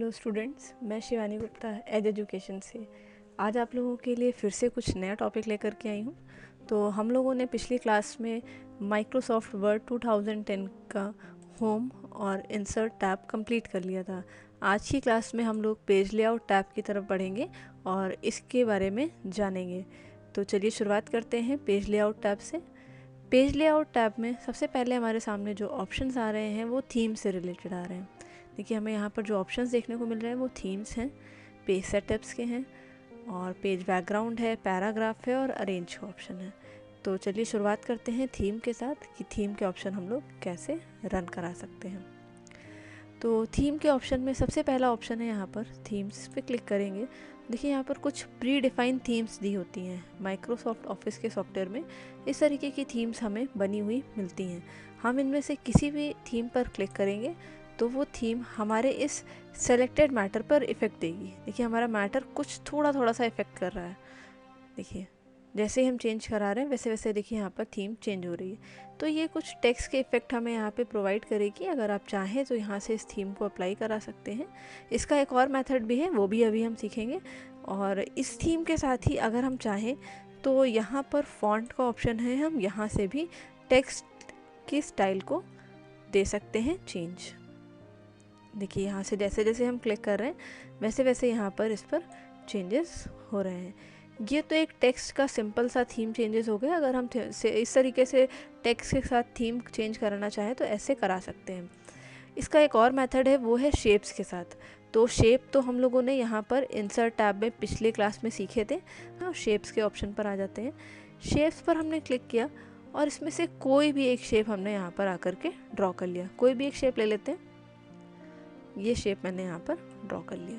Hello students, मैं Shivani Gupta as education से आज आप लोगों के लिए फिर से कुछ नया टॉपिक लेकर के आई हूँ। तो हम लोगों ने पिछली क्लास में माइक्रोसॉफ्ट वर्ड 2010 का होम और इंसर्ट टैब कंप्लीट कर लिया था। आज की क्लास में हम लोग पेज लेआउट टैब की तरफ बढ़ेंगे और इसके बारे में जानेंगे। तो चलिए शुरुआत करते हैं पेज लेआउट टैब से। पेज लेआउट टैब में सबसे पहले हमारे सामने जो ऑप्शंस आ रहे हैं वो थीम से रिलेटेड आ रहे हैं। देखिए, हमें यहाँ पर जो ऑप्शंस देखने को मिल रहे हैं वो थीम्स हैं, पेज सेटअप्स के हैं और पेज बैकग्राउंड है, पैराग्राफ है और अरेंज का ऑप्शन है। तो चलिए शुरुआत करते हैं थीम के साथ कि थीम के ऑप्शन हम लोग कैसे रन करा सकते हैं। तो थीम के ऑप्शन में सबसे पहला ऑप्शन है यहाँ पर थीम्स पे क्लिक करेंगे। देखिए, यहाँ पर कुछ प्री डिफाइंड थीम्स दी होती हैं। माइक्रोसॉफ्ट ऑफिस के सॉफ्टवेयर में इस तरीके की थीम्स हमें बनी हुई मिलती हैं। हम इनमें से किसी भी थीम पर क्लिक करेंगे तो वो थीम हमारे इस सेलेक्टेड मैटर पर इफ़ेक्ट देगी। देखिए, हमारा मैटर कुछ थोड़ा सा इफ़ेक्ट कर रहा है। देखिए, जैसे ही हम चेंज करा रहे हैं वैसे वैसे देखिए यहाँ पर थीम चेंज हो रही है। तो ये कुछ टेक्स्ट के इफ़ेक्ट हमें यहाँ पे प्रोवाइड करेगी। अगर आप चाहें तो यहाँ से इस थीम को अप्लाई करा सकते हैं। इसका एक और मेथड भी है, वो भी अभी हम सीखेंगे। और इस थीम के साथ ही अगर हम चाहें तो यहाँ पर फॉन्ट का ऑप्शन है, हम यहाँ से भी टेक्स्ट की स्टाइल को दे सकते हैं चेंज। देखिए, यहाँ से जैसे जैसे हम क्लिक कर रहे हैं वैसे वैसे यहाँ पर इस पर चेंजेस हो रहे हैं। ये तो एक टेक्स्ट का सिंपल सा थीम चेंजेस हो गया। अगर हम इस तरीके से टेक्स्ट के साथ थीम चेंज कराना चाहें तो ऐसे करा सकते हैं। इसका एक और मेथड है, वो है शेप्स के साथ। तो शेप तो हम लोगों ने यहाँ पर इंसर्ट टैब में पिछले क्लास में सीखे थे। हाँ, शेप्स के ऑप्शन पर आ जाते हैं। शेप्स पर हमने क्लिक किया और इसमें से कोई भी एक शेप हमने यहाँ पर आकर के ड्रॉ कर लिया। कोई भी एक शेप ले लेते हैं। ये शेप मैंने यहाँ पर ड्रॉ कर लिया।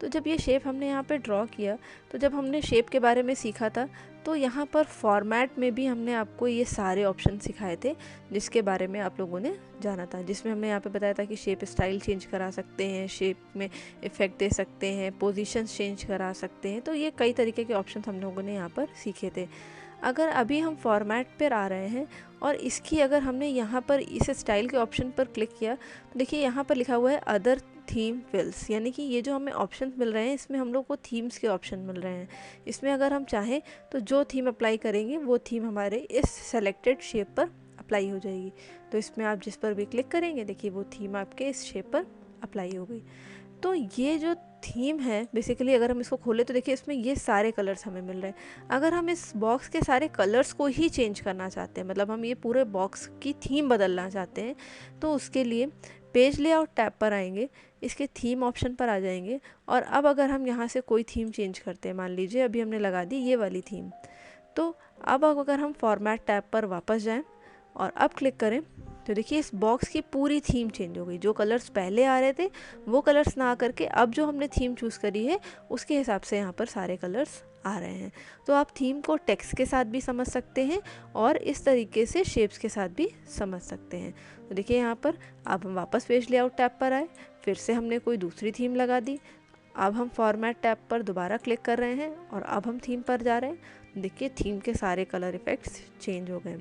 तो जब ये शेप हमने यहाँ पे ड्रॉ किया तो जब हमने शेप के बारे में सीखा था तो यहाँ पर फॉर्मेट में भी हमने आपको ये सारे ऑप्शन सिखाए थे जिसके बारे में आप लोगों ने जाना था। जिसमें हमने यहाँ पे बताया था कि शेप स्टाइल चेंज करा सकते हैं, शेप में इफ़ेक्ट दे सकते हैं, पोजीशंस चेंज करा सकते हैं। तो ये कई तरीके के ऑप्शन हम लोगों ने यहाँ पर सीखे थे। अगर अभी हम फॉर्मेट पर आ रहे हैं और इसकी अगर हमने यहाँ पर इस स्टाइल के ऑप्शन पर क्लिक किया तो देखिए यहाँ पर लिखा हुआ है अदर थीम फिल्स, यानी कि ये जो हमें ऑप्शन मिल रहे हैं इसमें हम लोग को थीम्स के ऑप्शन मिल रहे हैं। इसमें अगर हम चाहें तो जो थीम अप्लाई करेंगे वो थीम हमारे इस सेलेक्टेड शेप पर अप्लाई हो जाएगी। तो इसमें आप जिस पर भी क्लिक करेंगे देखिए वो थीम आपके इस शेप पर अप्लाई हो गई। तो ये जो थीम है बेसिकली अगर हम इसको खोलें तो देखिए इसमें ये सारे कलर्स हमें मिल रहे हैं। अगर हम इस बॉक्स के सारे कलर्स को ही चेंज करना चाहते हैं, मतलब हम ये पूरे बॉक्स की थीम बदलना चाहते हैं, तो उसके लिए पेज लेआउट टैब पर आएंगे, इसके थीम ऑप्शन पर आ जाएंगे और अब अगर हम यहाँ से कोई थीम चेंज करते हैं, मान लीजिए अभी हमने लगा दी ये वाली थीम, तो अब अगर हम फॉर्मेट टैब पर वापस जाएं और अब क्लिक करें तो देखिए इस बॉक्स की पूरी थीम चेंज हो गई। जो कलर्स पहले आ रहे थे वो कलर्स ना करके अब जो हमने थीम चूज़ करी है उसके हिसाब से यहाँ पर सारे कलर्स आ रहे हैं। तो आप थीम को टेक्स्ट के साथ भी समझ सकते हैं और इस तरीके से शेप्स के साथ भी समझ सकते हैं। तो देखिए यहाँ पर अब हम वापस पेज लेआउट टैब पर आए, फिर से हमने कोई दूसरी थीम लगा दी। अब हम फॉर्मेट टैब पर दोबारा क्लिक कर रहे हैं और अब हम थीम पर जा रहे हैं। देखिए थीम के सारे कलर इफ़ेक्ट्स चेंज हो गए।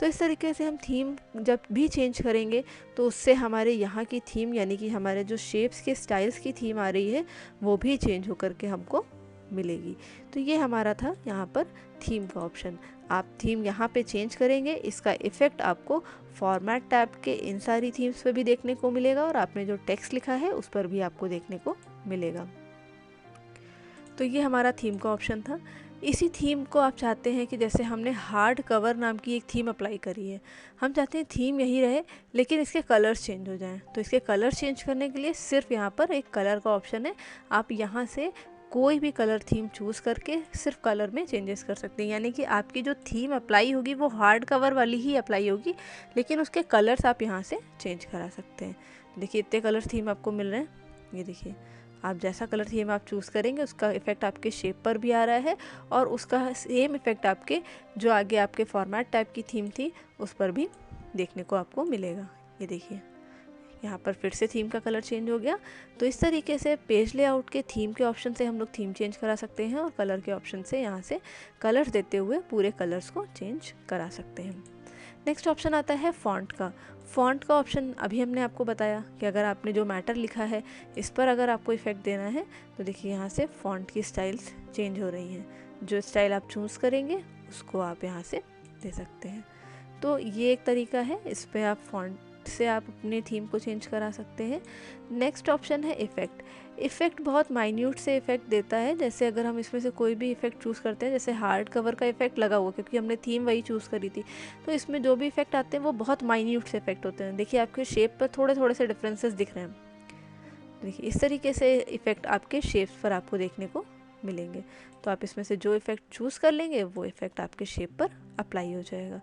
तो इस तरीके से हम थीम जब भी चेंज करेंगे तो उससे हमारे यहाँ की थीम यानी कि हमारे जो शेप्स के स्टाइल्स की थीम आ रही है वो भी चेंज होकर के हमको मिलेगी। तो ये हमारा था यहाँ पर थीम का ऑप्शन। आप थीम यहाँ पे चेंज करेंगे, इसका इफ़ेक्ट आपको फॉर्मेट टैब के इन सारी थीम्स पे भी देखने को मिलेगा और आपने जो टेक्स्ट लिखा है उस पर भी आपको देखने को मिलेगा। तो ये हमारा थीम का ऑप्शन था। इसी थीम को आप चाहते हैं कि जैसे हमने हार्ड कवर नाम की एक थीम अप्लाई करी है, हम चाहते हैं थीम यही रहे लेकिन इसके कलर्स चेंज हो जाएं। तो इसके कलर्स चेंज करने के लिए सिर्फ यहाँ पर एक कलर का ऑप्शन है। आप यहाँ से कोई भी कलर थीम चूज़ करके सिर्फ कलर में चेंजेस कर सकते हैं, यानी कि आपकी जो थीम अप्लाई होगी वो हार्ड कवर वाली ही अप्लाई होगी लेकिन उसके कलर्स आप यहाँ से चेंज करा सकते हैं। देखिए इतने कलर थीम आपको मिल रहे हैं। ये देखिए आप जैसा कलर थीम आप चूज़ करेंगे उसका इफ़ेक्ट आपके शेप पर भी आ रहा है और उसका सेम इफ़ेक्ट आपके जो आगे आपके फॉर्मेट टाइप की थीम थी उस पर भी देखने को आपको मिलेगा। ये देखिए यहाँ पर फिर से थीम का कलर चेंज हो गया। तो इस तरीके से पेज लेआउट के थीम के ऑप्शन से हम लोग थीम चेंज करा सकते हैं और कलर के ऑप्शन से यहाँ से कलर्स देते हुए पूरे कलर्स को चेंज करा सकते हैं। नेक्स्ट ऑप्शन आता है फ़ॉन्ट का। फ़ॉन्ट का ऑप्शन अभी हमने आपको बताया कि अगर आपने जो मैटर लिखा है इस पर अगर आपको इफ़ेक्ट देना है तो देखिए यहाँ से फ़ॉन्ट की स्टाइल्स चेंज हो रही हैं। जो स्टाइल आप चूज़ करेंगे उसको आप यहाँ से दे सकते हैं। तो ये एक तरीका है, इस पे आप फ़ॉन्ट से आप अपने थीम को चेंज करा सकते हैं। नेक्स्ट ऑप्शन है इफ़ेक्ट। इफ़ेक्ट बहुत माइन्यूट से इफ़ेक्ट देता है, जैसे अगर हम इसमें से कोई भी इफ़ेक्ट चूज़ करते हैं, जैसे हार्ड कवर का इफ़ेक्ट लगा हुआ क्योंकि हमने थीम वही चूज़ करी थी, तो इसमें जो भी इफ़ेक्ट आते हैं वो बहुत माइन्यूट से इफ़ेक्ट होते हैं। देखिए आपके शेप पर थोड़े थोड़े से डिफरेंसेस दिख रहे हैं। देखिए इस तरीके से इफ़ेक्ट आपके शेप्स पर आपको देखने को मिलेंगे। तो आप इसमें से जो इफ़ेक्ट चूज़ कर लेंगे वो इफ़ेक्ट आपके शेप पर अप्लाई हो जाएगा।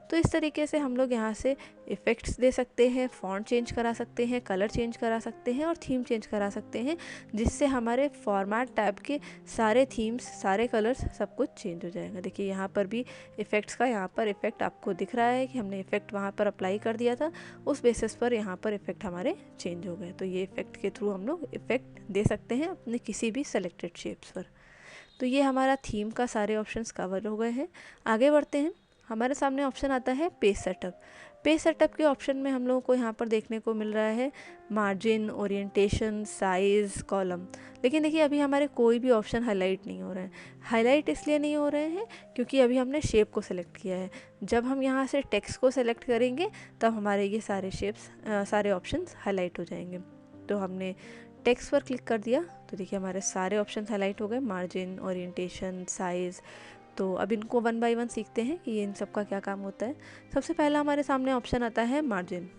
तो इस तरीके से हम लोग यहाँ से इफ़ेक्ट्स दे सकते हैं, फ़ॉन्ट चेंज करा सकते हैं, कलर चेंज करा सकते हैं और थीम चेंज करा सकते हैं, जिससे हमारे फॉर्मेट टैब के सारे थीम्स, सारे कलर्स, सब कुछ चेंज हो जाएगा। देखिए यहाँ पर भी इफ़ेक्ट्स का यहाँ पर इफ़ेक्ट आपको दिख रहा है कि हमने इफ़ेक्ट वहाँ पर अप्लाई कर दिया था, उस बेसिस पर यहाँ पर इफ़ेक्ट हमारे चेंज हो गए। तो ये इफ़ेक्ट के थ्रू हम लोग इफ़ेक्ट दे सकते हैं अपने किसी भी सेलेक्टेड शेप्स पर। तो ये हमारा थीम का सारे ऑप्शंस कवर हो गए हैं। आगे बढ़ते हैं। हमारे सामने ऑप्शन आता है पेज सेटअप। पेज सेटअप के ऑप्शन में हम लोगों को यहाँ पर देखने को मिल रहा है मार्जिन, ओरिएंटेशन, साइज़, कॉलम। लेकिन देखिए अभी हमारे कोई भी ऑप्शन हाईलाइट नहीं हो रहे हैं। हाईलाइट इसलिए नहीं हो रहे हैं क्योंकि अभी हमने शेप को सिलेक्ट किया है। जब हम यहाँ से टेक्स्ट को सिलेक्ट करेंगे तब हमारे ये सारे शेप्स, सारे ऑप्शंस हाईलाइट हो जाएंगे। तो हमने टेक्स्ट पर क्लिक कर दिया तो देखिए हमारे सारे ऑप्शन हाईलाइट हो गए, मार्जिन, ओरिएंटेशन, साइज़। तो अब इनको वन बाय वन सीखते हैं कि इन सब का क्या काम होता है। सबसे पहला हमारे सामने ऑप्शन आता है मार्जिन।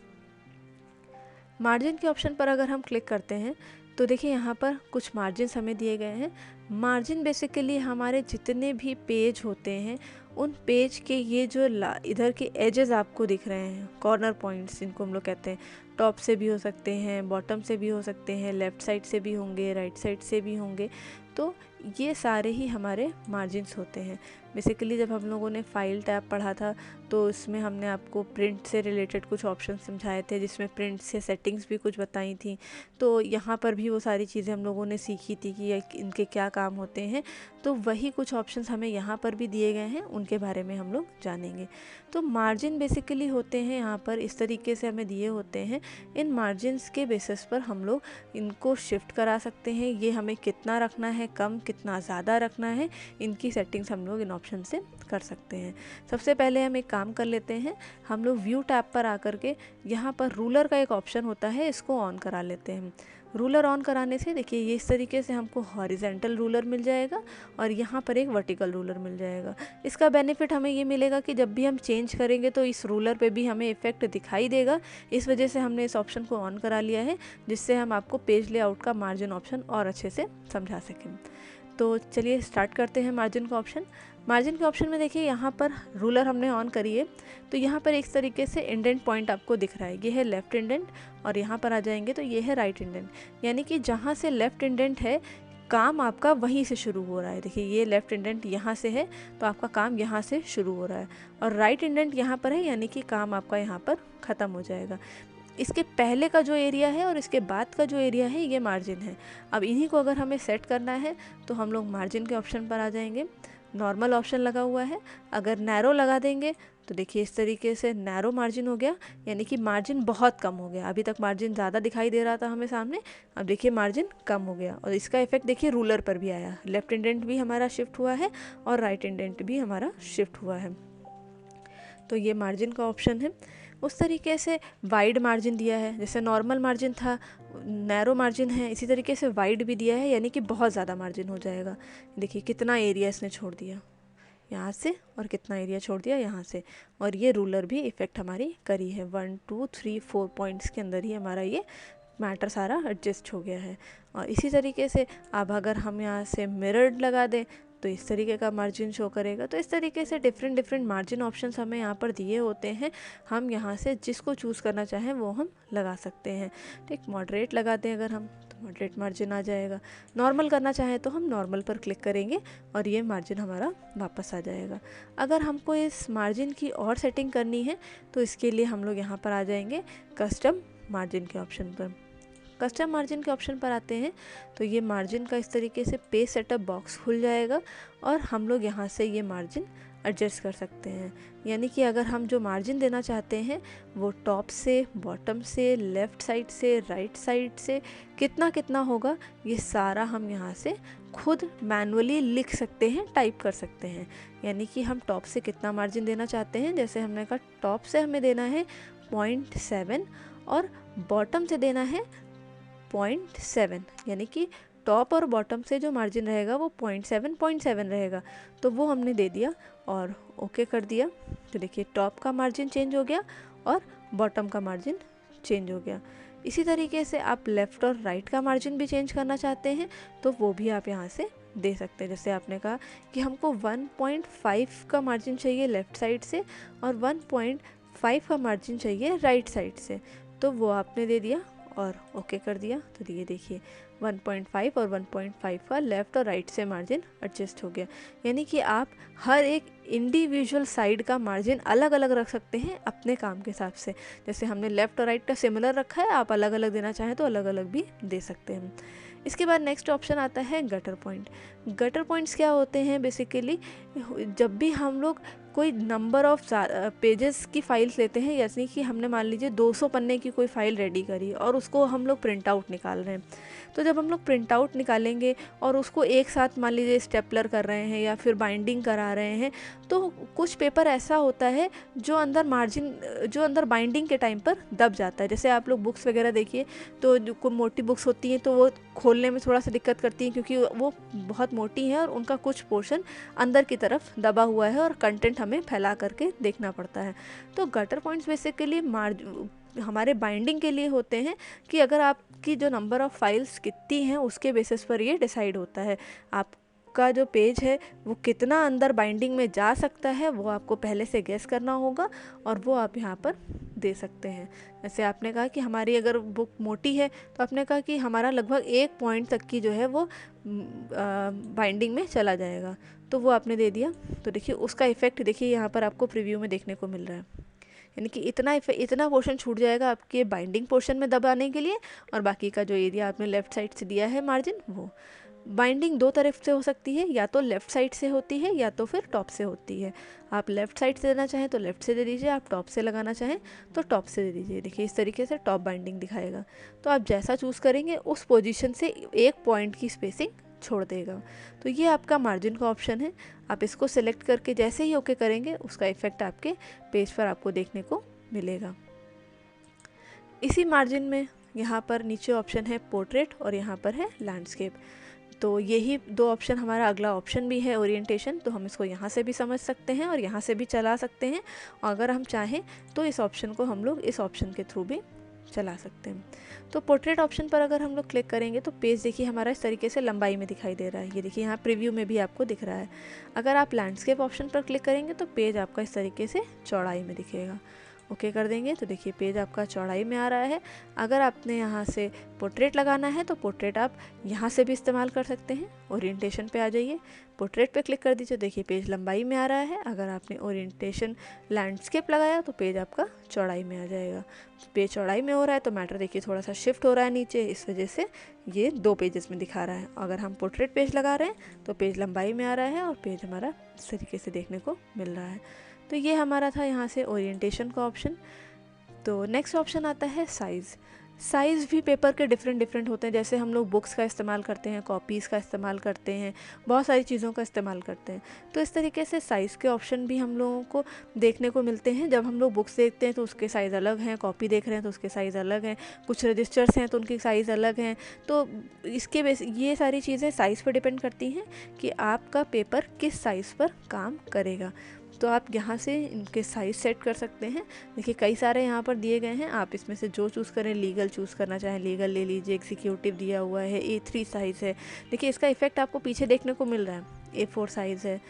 मार्जिन के ऑप्शन पर अगर हम क्लिक करते हैं तो देखिए यहाँ पर कुछ मार्जिन्स हमें दिए गए हैं। मार्जिन बेसिकली हमारे जितने भी पेज होते हैं उन पेज के ये जो इधर के एजेस आपको दिख रहे हैं, कॉर्नर पॉइंट्स जिनको हम लोग कहते हैं, टॉप से भी हो सकते हैं, बॉटम से भी हो सकते हैं, लेफ़्ट साइड से भी होंगे, राइट साइड से भी होंगे। तो ये सारे ही हमारे मार्जिन्स होते हैं। बेसिकली जब हम लोगों ने फाइल टैब पढ़ा था तो इसमें हमने आपको प्रिंट से रिलेटेड कुछ ऑप्शन समझाए थे, जिसमें प्रिंट से सेटिंग्स भी कुछ बताई थी। तो यहाँ पर भी वो सारी चीज़ें हम लोगों ने सीखी थी कि इनके क्या काम होते हैं। तो वही कुछ ऑप्शंस हमें यहाँ पर भी दिए गए हैं, उनके बारे में हम लोग जानेंगे। तो मार्जिन बेसिकली होते हैं यहाँ पर इस तरीके से हमें दिए होते हैं। इन मार्जिन्स के बेसिस पर हम लोग इनको शिफ्ट करा सकते हैं। ये हमें कितना रखना है, कम कितना ज़्यादा रखना है, इनकी सेटिंग्स हम लोग इन ऑप्शन से कर सकते हैं। सबसे पहले हम एक काम कर लेते हैं, हम लोग व्यू टैब पर आकर के यहाँ पर रूलर का एक ऑप्शन होता है, इसको ऑन करा लेते हैं। रूलर ऑन कराने से देखिए ये इस तरीके से हमको हॉरिजेंटल रूलर मिल जाएगा और यहाँ पर एक वर्टिकल रूलर मिल जाएगा। इसका बेनिफिट हमें ये मिलेगा कि जब भी हम चेंज करेंगे तो इस रूलर पे भी हमें इफ़ेक्ट दिखाई देगा। इस वजह से हमने इस ऑप्शन को ऑन करा लिया है, जिससे हम आपको पेज लेआउट का मार्जिन ऑप्शन और अच्छे से समझा सकें। तो चलिए स्टार्ट करते हैं मार्जिन का ऑप्शन। मार्जिन के ऑप्शन में देखिए यहाँ पर रूलर हमने ऑन करी है, तो यहाँ पर एक तरीके से इंडेंट पॉइंट आपको दिख रहा है, ये है लेफ़्ट इंडेंट, और यहाँ पर आ जाएंगे तो ये है राइट इंडेंट। यानी कि जहाँ से लेफ़्ट इंडेंट है काम आपका वहीं से शुरू हो रहा है। देखिए ये लेफ़्ट इंडेंट यहाँ से है तो आपका काम यहाँ से शुरू हो रहा है, और राइट इंडेंट यहाँ पर है यानी कि काम आपका यहाँ पर ख़त्म हो जाएगा। इसके पहले का जो एरिया है और इसके बाद का जो एरिया है ये मार्जिन है। अब इन्हीं को अगर हमें सेट करना है तो हम लोग मार्जिन के ऑप्शन पर आ जाएंगे। नॉर्मल ऑप्शन लगा हुआ है, अगर नैरो लगा देंगे तो देखिए इस तरीके से नैरो मार्जिन हो गया, यानी कि मार्जिन बहुत कम हो गया। अभी तक मार्जिन ज़्यादा दिखाई दे रहा था हमें सामने, अब देखिए मार्जिन कम हो गया। और इसका इफेक्ट देखिए रूलर पर भी आया, लेफ़्ट इंडेंट भी हमारा शिफ्ट हुआ है और राइट इंडेंट भी हमारा शिफ्ट हुआ है। तो ये मार्जिन का ऑप्शन है। उस तरीके से वाइड मार्जिन दिया है, जैसे नॉर्मल मार्जिन था, नैरो मार्जिन है, इसी तरीके से वाइड भी दिया है, यानी कि बहुत ज़्यादा मार्जिन हो जाएगा। देखिए कितना एरिया इसने छोड़ दिया यहाँ से और कितना एरिया छोड़ दिया यहाँ से, और ये रूलर भी इफ़ेक्ट हमारी करी है। 1 2 3 4 पॉइंट्स के अंदर ही हमारा ये मैटर सारा एडजस्ट हो गया है। और इसी तरीके से अब अगर हम यहाँ से मिरर्ड लगा दें तो इस तरीके का मार्जिन शो करेगा। तो इस तरीके से डिफरेंट मार्जिन ऑप्शंस हमें यहाँ पर दिए होते हैं, हम यहाँ से जिसको चूज़ करना चाहें वो हम लगा सकते हैं। ठीक, मॉडरेट लगा दें अगर हम तो मॉडरेट मार्जिन आ जाएगा, नॉर्मल करना चाहें तो हम नॉर्मल पर क्लिक करेंगे और ये मार्जिन हमारा वापस आ जाएगा। अगर हमको इस मार्जिन की और सेटिंग करनी है तो इसके लिए हम लोग यहाँ पर आ जाएंगे कस्टम मार्जिन के ऑप्शन पर। कस्टम मार्जिन के ऑप्शन पर आते हैं तो ये मार्जिन का इस तरीके से पेज सेटअप बॉक्स खुल जाएगा और हम लोग यहाँ से ये मार्जिन एडजस्ट कर सकते हैं। यानी कि अगर हम जो मार्जिन देना चाहते हैं वो टॉप से, बॉटम से, लेफ़्ट साइड से, राइट साइड से कितना कितना होगा, ये सारा हम यहाँ से खुद मैनुअली लिख सकते हैं, टाइप कर सकते हैं। यानी कि हम टॉप से कितना मार्जिन देना चाहते हैं, जैसे हमने कहा टॉप से हमें देना है 0.7 और बॉटम से देना है 0.7, यानी कि टॉप और बॉटम से जो मार्जिन रहेगा वो 0.7 रहेगा। तो वो हमने दे दिया और ओके कर दिया। तो देखिए टॉप का मार्जिन चेंज हो गया और बॉटम का मार्जिन चेंज हो गया। इसी तरीके से आप लेफ़्ट और राइट का मार्जिन भी चेंज करना चाहते हैं तो वो भी आप यहाँ से दे सकते हैं। जैसे आपने कहा कि हमको 1.5 का मार्जिन चाहिए लेफ़्ट साइड से और 1.5 का मार्जिन चाहिए राइट साइड से, तो वो आपने दे दिया और ओके कर दिया। तो ये देखिए 1.5 और 1.5 का लेफ़्ट और राइट से मार्जिन एडजस्ट हो गया। यानी कि आप हर एक इंडिविजुअल साइड का मार्जिन अलग अलग रख सकते हैं अपने काम के हिसाब से। जैसे हमने लेफ़्ट और राइट का सिमिलर रखा है, आप अलग अलग देना चाहें तो अलग अलग भी दे सकते हैं। इसके बाद नेक्स्ट ऑप्शन आता है गटर पॉइंट। गटर पॉइंट्स क्या होते हैं, बेसिकली जब भी हम लोग कोई नंबर ऑफ पेजेस की फाइल्स लेते हैं, जैसे कि हमने मान लीजिए 200 पन्ने की कोई फ़ाइल रेडी करी और उसको हम लोग प्रिंट आउट निकाल रहे हैं, तो जब हम लोग प्रिंट आउट निकालेंगे और उसको एक साथ मान लीजिए स्टेपलर कर रहे हैं या फिर बाइंडिंग करा रहे हैं, तो कुछ पेपर ऐसा होता है जो अंदर बाइंडिंग के टाइम पर दब जाता है। जैसे आप लोग बुक्स वगैरह देखिए तो जो कोई मोटी बुक्स होती हैं तो वो खोलने में थोड़ा सा दिक्कत करती हैं क्योंकि वो बहुत मोटी हैं और उनका कुछ पोर्शन अंदर की तरफ दबा हुआ है और कंटेंट हमें फैला करके देखना पड़ता है। तो गटर पॉइंट्स बेसिकली हमारे बाइंडिंग के लिए होते हैं कि अगर आपकी जो नंबर ऑफ फाइल्स कितनी हैं उसके बेसिस पर ये डिसाइड होता है। आपका जो पेज है वो कितना अंदर बाइंडिंग में जा सकता है वो आपको पहले से गेस करना होगा और वो आप यहाँ पर दे सकते हैं। जैसे आपने कहा कि हमारी अगर बुक मोटी है तो आपने कहा कि हमारा लगभग 1 पॉइंट तक की जो है वो बाइंडिंग में चला जाएगा, तो वो आपने दे दिया। तो देखिए उसका इफ़ेक्ट देखिए यहाँ पर आपको प्रीव्यू में देखने को मिल रहा है। यानी कि इतना पोर्शन छूट जाएगा आपके बाइंडिंग पोर्शन में दबाने के लिए, और बाकी का जो एरिया आपने लेफ़्ट साइड से दिया है मार्जिन, वो बाइंडिंग दो तरफ से हो सकती है, या तो लेफ़्ट साइड से होती है या तो फिर टॉप से होती है। आप लेफ़्ट साइड से देना चाहें तो लेफ़्ट से दे दीजिए, आप टॉप से लगाना चाहें तो टॉप से दे दीजिए। देखिए इस तरीके से टॉप बाइंडिंग दिखाएगा। तो आप जैसा चूज़ करेंगे उस पोजीशन से 1 पॉइंट की स्पेसिंग छोड़ देगा। तो ये आपका मार्जिन का ऑप्शन है। आप इसको सिलेक्ट करके जैसे ही ओके करेंगे उसका इफ़ेक्ट आपके पेज पर आपको देखने को मिलेगा। इसी मार्जिन में यहाँ पर नीचे ऑप्शन है पोर्ट्रेट और यहाँ पर है लैंडस्केप। तो यही दो ऑप्शन, हमारा अगला ऑप्शन भी है ओरिएंटेशन, तो हम इसको यहाँ से भी समझ सकते हैं और यहाँ से भी चला सकते हैं। और अगर हम चाहें तो इस ऑप्शन को हम लोग इस ऑप्शन के थ्रू भी चला सकते हैं। तो पोर्ट्रेट ऑप्शन पर अगर हम लोग क्लिक करेंगे तो पेज देखिए हमारा इस तरीके से लंबाई में दिखाई दे रहा है। ये देखिए यहाँ प्रीव्यू में भी आपको दिख रहा है। अगर आप लैंडस्केप ऑप्शन पर क्लिक करेंगे तो पेज आपका इस तरीके से चौड़ाई में दिखेगा। ओके कर देंगे तो देखिए पेज आपका चौड़ाई में आ रहा है। अगर आपने यहाँ से पोर्ट्रेट लगाना है तो पोर्ट्रेट आप यहाँ से भी इस्तेमाल कर सकते हैं। ओरिएंटेशन पे आ जाइए, पोर्ट्रेट पे क्लिक कर दीजिए, देखिए पेज लंबाई में आ रहा है। अगर आपने ओरिएंटेशन लैंडस्केप लगाया तो पेज आपका चौड़ाई में आ जाएगा। पेज चौड़ाई में हो रहा है तो मैटर देखिए थोड़ा सा शिफ्ट हो रहा है नीचे, इस वजह से ये 2 पेजेस में दिखा रहा है। अगर हम पोर्ट्रेट पेज लगा रहे हैं तो पेज लंबाई में आ रहा है और पेज हमारा इस तरीके से देखने को मिल रहा है। तो ये हमारा था यहाँ से ओरिएंटेशन का ऑप्शन। तो नेक्स्ट ऑप्शन आता है साइज़। साइज़ भी पेपर के डिफरेंट होते हैं। जैसे हम लोग बुक्स का इस्तेमाल करते हैं, कॉपीज़ का इस्तेमाल करते हैं, बहुत सारी चीज़ों का इस्तेमाल करते हैं। तो इस तरीके से साइज़ के ऑप्शन भी हम लोगों को देखने को मिलते हैं। जब हम लोग बुक्स देखते हैं तो उसके साइज़ अलग हैं, कॉपी देख रहे हैं तो उसके साइज़ अलग हैं, कुछ रजिस्टर्स हैं तो उनकी साइज़ अलग हैं। तो ये सारी चीज़ें साइज़ पर डिपेंड करती हैं कि आपका पेपर किस साइज़ पर काम करेगा। तो आप यहाँ से इनके साइज़ सेट कर सकते हैं। देखिए कई सारे यहाँ पर दिए गए हैं, आप इसमें से जो चूज़ करें। लीगल चूज़ करना चाहें लीगल ले लीजिए, एग्जीक्यूटिव दिया हुआ है, A3 साइज़ है। देखिए इसका इफ़ेक्ट आपको पीछे देखने को मिल रहा है। A4 साइज़ है।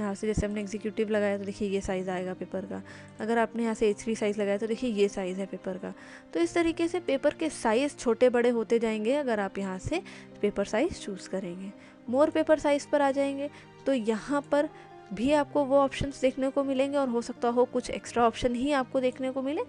यहाँ से जैसे हमने एग्जीक्यूटिव लगाया तो देखिए ये साइज़ आएगा पेपर का। अगर आपने यहाँ से A3 साइज़ लगाया तो देखिए ये साइज़ है पेपर का। तो इस तरीके से पेपर के साइज़ छोटे बड़े होते जाएंगे अगर आप यहाँ से पेपर साइज़ चूज़ करेंगे। मोर पेपर साइज़ पर आ जाएंगे तो यहाँ पर भी आपको वो ऑप्शंस देखने को मिलेंगे और हो सकता हो कुछ एक्स्ट्रा ऑप्शन ही आपको देखने को मिले।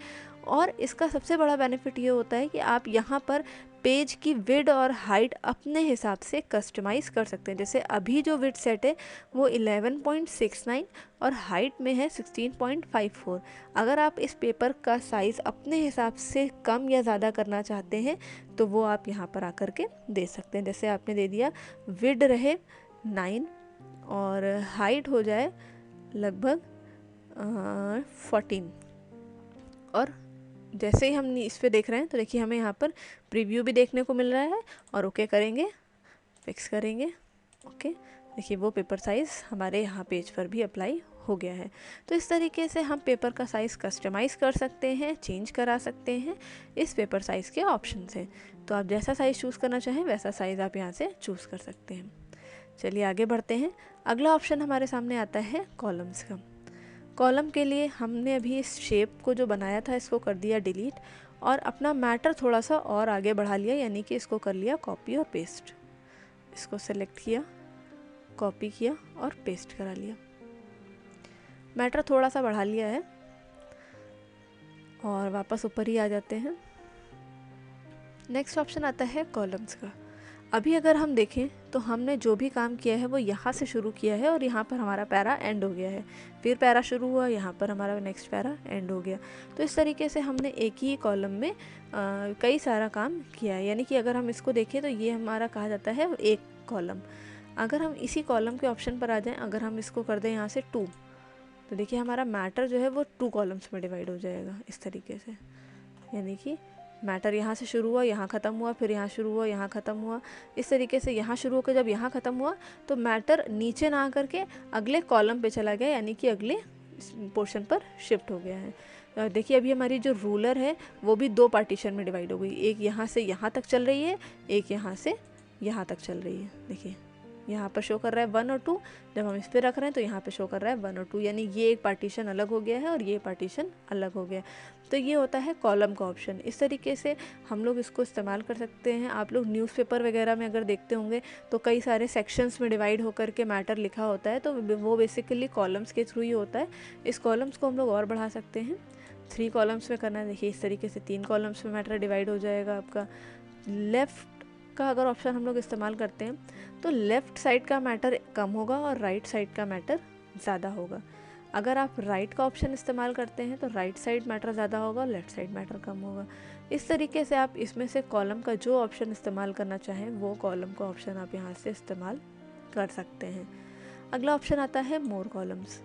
और इसका सबसे बड़ा बेनिफिट ये होता है कि आप यहाँ पर पेज की विड्थ और हाइट अपने हिसाब से कस्टमाइज़ कर सकते हैं। जैसे अभी जो विड्थ सेट है वो 11.69 और हाइट में है 16.54। अगर आप इस पेपर का साइज़ अपने हिसाब से कम या ज़्यादा करना चाहते हैं तो वो आप यहाँ पर आकर के दे सकते हैं। जैसे आपने दे दिया विड्थ रहे 9 और हाइट हो जाए लगभग 14, और जैसे ही हम इस पे देख रहे हैं तो देखिए हमें यहाँ पर प्रीव्यू भी देखने को मिल रहा है, और ओके करेंगे, फिक्स करेंगे, ओके, देखिए वो पेपर साइज़ हमारे यहाँ पेज पर भी अप्लाई हो गया है। तो इस तरीके से हम पेपर का साइज़ कस्टमाइज़ कर सकते हैं, चेंज करा सकते हैं इस पेपर साइज़ के ऑप्शन से। तो आप जैसा साइज़ चूज़ करना चाहें वैसा साइज़ आप यहाँ से चूज़ कर सकते हैं। चलिए आगे बढ़ते हैं। अगला ऑप्शन हमारे सामने आता है कॉलम्स का। कॉलम के लिए हमने अभी इस शेप को जो बनाया था इसको कर दिया डिलीट, और अपना मैटर थोड़ा सा और आगे बढ़ा लिया, यानी कि इसको कर लिया कॉपी और पेस्ट। इसको सेलेक्ट किया, कॉपी किया और पेस्ट करा लिया। मैटर थोड़ा सा बढ़ा लिया है और वापस ऊपर ही आ जाते हैं। नेक्स्ट ऑप्शन आता है कॉलम्स का। अभी अगर हम देखें तो हमने जो भी काम किया है वो यहाँ से शुरू किया है और यहाँ पर हमारा पैरा एंड हो गया है, फिर पैरा शुरू हुआ, यहाँ पर हमारा नेक्स्ट पैरा एंड हो गया। तो इस तरीके से हमने एक ही कॉलम में कई सारा काम किया है। यानी कि अगर हम इसको देखें तो ये हमारा कहा जाता है एक कॉलम। अगर हम इसी कॉलम के ऑप्शन पर आ जाएं, अगर हम इसको कर दें यहाँ से 2, तो देखिए हमारा मैटर जो है वो 2 कॉलम्स में डिवाइड हो जाएगा इस तरीके से। यानी कि मैटर यहाँ से शुरू हुआ, यहाँ ख़त्म हुआ, फिर यहाँ शुरू हुआ, यहाँ ख़त्म हुआ। इस तरीके से यहाँ शुरू होकर जब यहाँ ख़त्म हुआ तो मैटर नीचे ना आकर के अगले कॉलम पे चला गया, यानी कि अगले पोर्शन पर शिफ्ट हो गया है। देखिए अभी हमारी जो रूलर है वो भी 2 पार्टीशन में डिवाइड हो गई। एक यहाँ से यहाँ तक चल रही है, एक यहाँ से यहाँ तक चल रही है। देखिए यहाँ पर शो कर रहा है 1 और 2, जब हम इस पर रख रहे हैं तो यहाँ पे शो कर रहा है 1 और 2, यानी ये एक पार्टीशन अलग हो गया है और ये पार्टीशन अलग हो गया। तो ये होता है कॉलम का ऑप्शन। इस तरीके से हम लोग इसको इस्तेमाल कर सकते हैं। आप लोग न्यूज़पेपर वगैरह में अगर देखते होंगे तो कई सारे सेक्शंस में डिवाइड होकर के मैटर लिखा होता है, तो वो बेसिकली कॉलम्स के थ्रू ही होता है। इस कॉलम्स को हम लोग और बढ़ा सकते हैं, 3 कॉलम्स में करना है। देखिए इस तरीके से 3 कॉलम्स में मैटर डिवाइड हो जाएगा आपका। लेफ़्ट का अगर ऑप्शन हम लोग इस्तेमाल करते हैं तो लेफ़्ट साइड का मैटर कम होगा और राइट साइड का मैटर ज़्यादा होगा। अगर आप राइट का ऑप्शन इस्तेमाल करते हैं तो राइट साइड मैटर ज़्यादा होगा और लेफ़्ट साइड मैटर कम होगा। इस तरीके से आप इसमें से कॉलम का जो ऑप्शन इस्तेमाल करना चाहें वो कॉलम का ऑप्शन आप यहाँ से इस्तेमाल कर सकते हैं। अगला ऑप्शन आता है मोर कॉलम्स।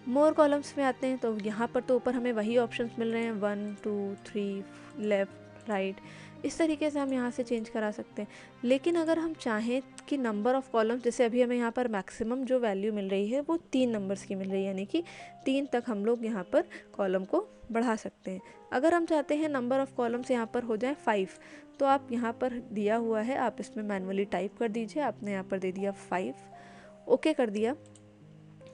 मोर कॉलम्स में आते हैं तो यहाँ पर तो ऊपर हमें वही ऑप्शंस मिल रहे हैं 1 2 3 लेफ़्ट राइट। इस तरीके से हम यहाँ से चेंज करा सकते हैं। लेकिन अगर हम चाहें कि नंबर ऑफ़ कॉलम्स, जैसे अभी हमें यहाँ पर मैक्सिमम जो वैल्यू मिल रही है वो 3 नंबर्स की मिल रही है, यानी कि 3 तक हम लोग यहाँ पर कॉलम को बढ़ा सकते हैं। अगर हम चाहते हैं नंबर ऑफ़ कॉलम्स यहाँ पर हो जाए 5, तो आप यहाँ पर दिया हुआ है, आप इसमें मैनुअली टाइप कर दीजिए। आपने यहाँ पर दे दिया 5, ओके कर दिया,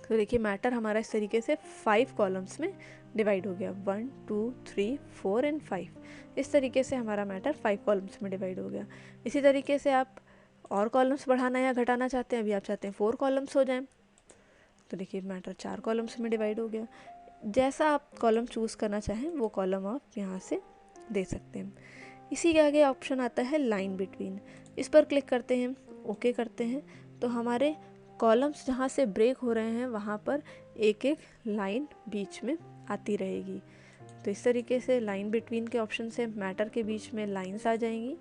तो देखिए मैटर हमारा इस तरीके से 5 कॉलम्स में डिवाइड हो गया। 1 2 3 4 एंड 5, इस तरीके से हमारा मैटर 5 कॉलम्स में डिवाइड हो गया। इसी तरीके से आप और कॉलम्स बढ़ाना या घटाना चाहते हैं, अभी आप चाहते हैं 4 कॉलम्स हो जाएं, तो देखिए मैटर 4 कॉलम्स में डिवाइड हो गया। जैसा आप कॉलम चूज़ करना चाहें वो कॉलम आप यहाँ से दे सकते हैं। इसी के आगे ऑप्शन आता है लाइन बिटवीन। इस पर क्लिक करते हैं, ओके करते हैं, तो हमारे कॉलम्स जहाँ से ब्रेक हो रहे हैं वहाँ पर एक एक लाइन बीच में आती रहेगी। तो इस तरीके से लाइन बिटवीन के ऑप्शन से मैटर के बीच में लाइंस आ जाएंगी।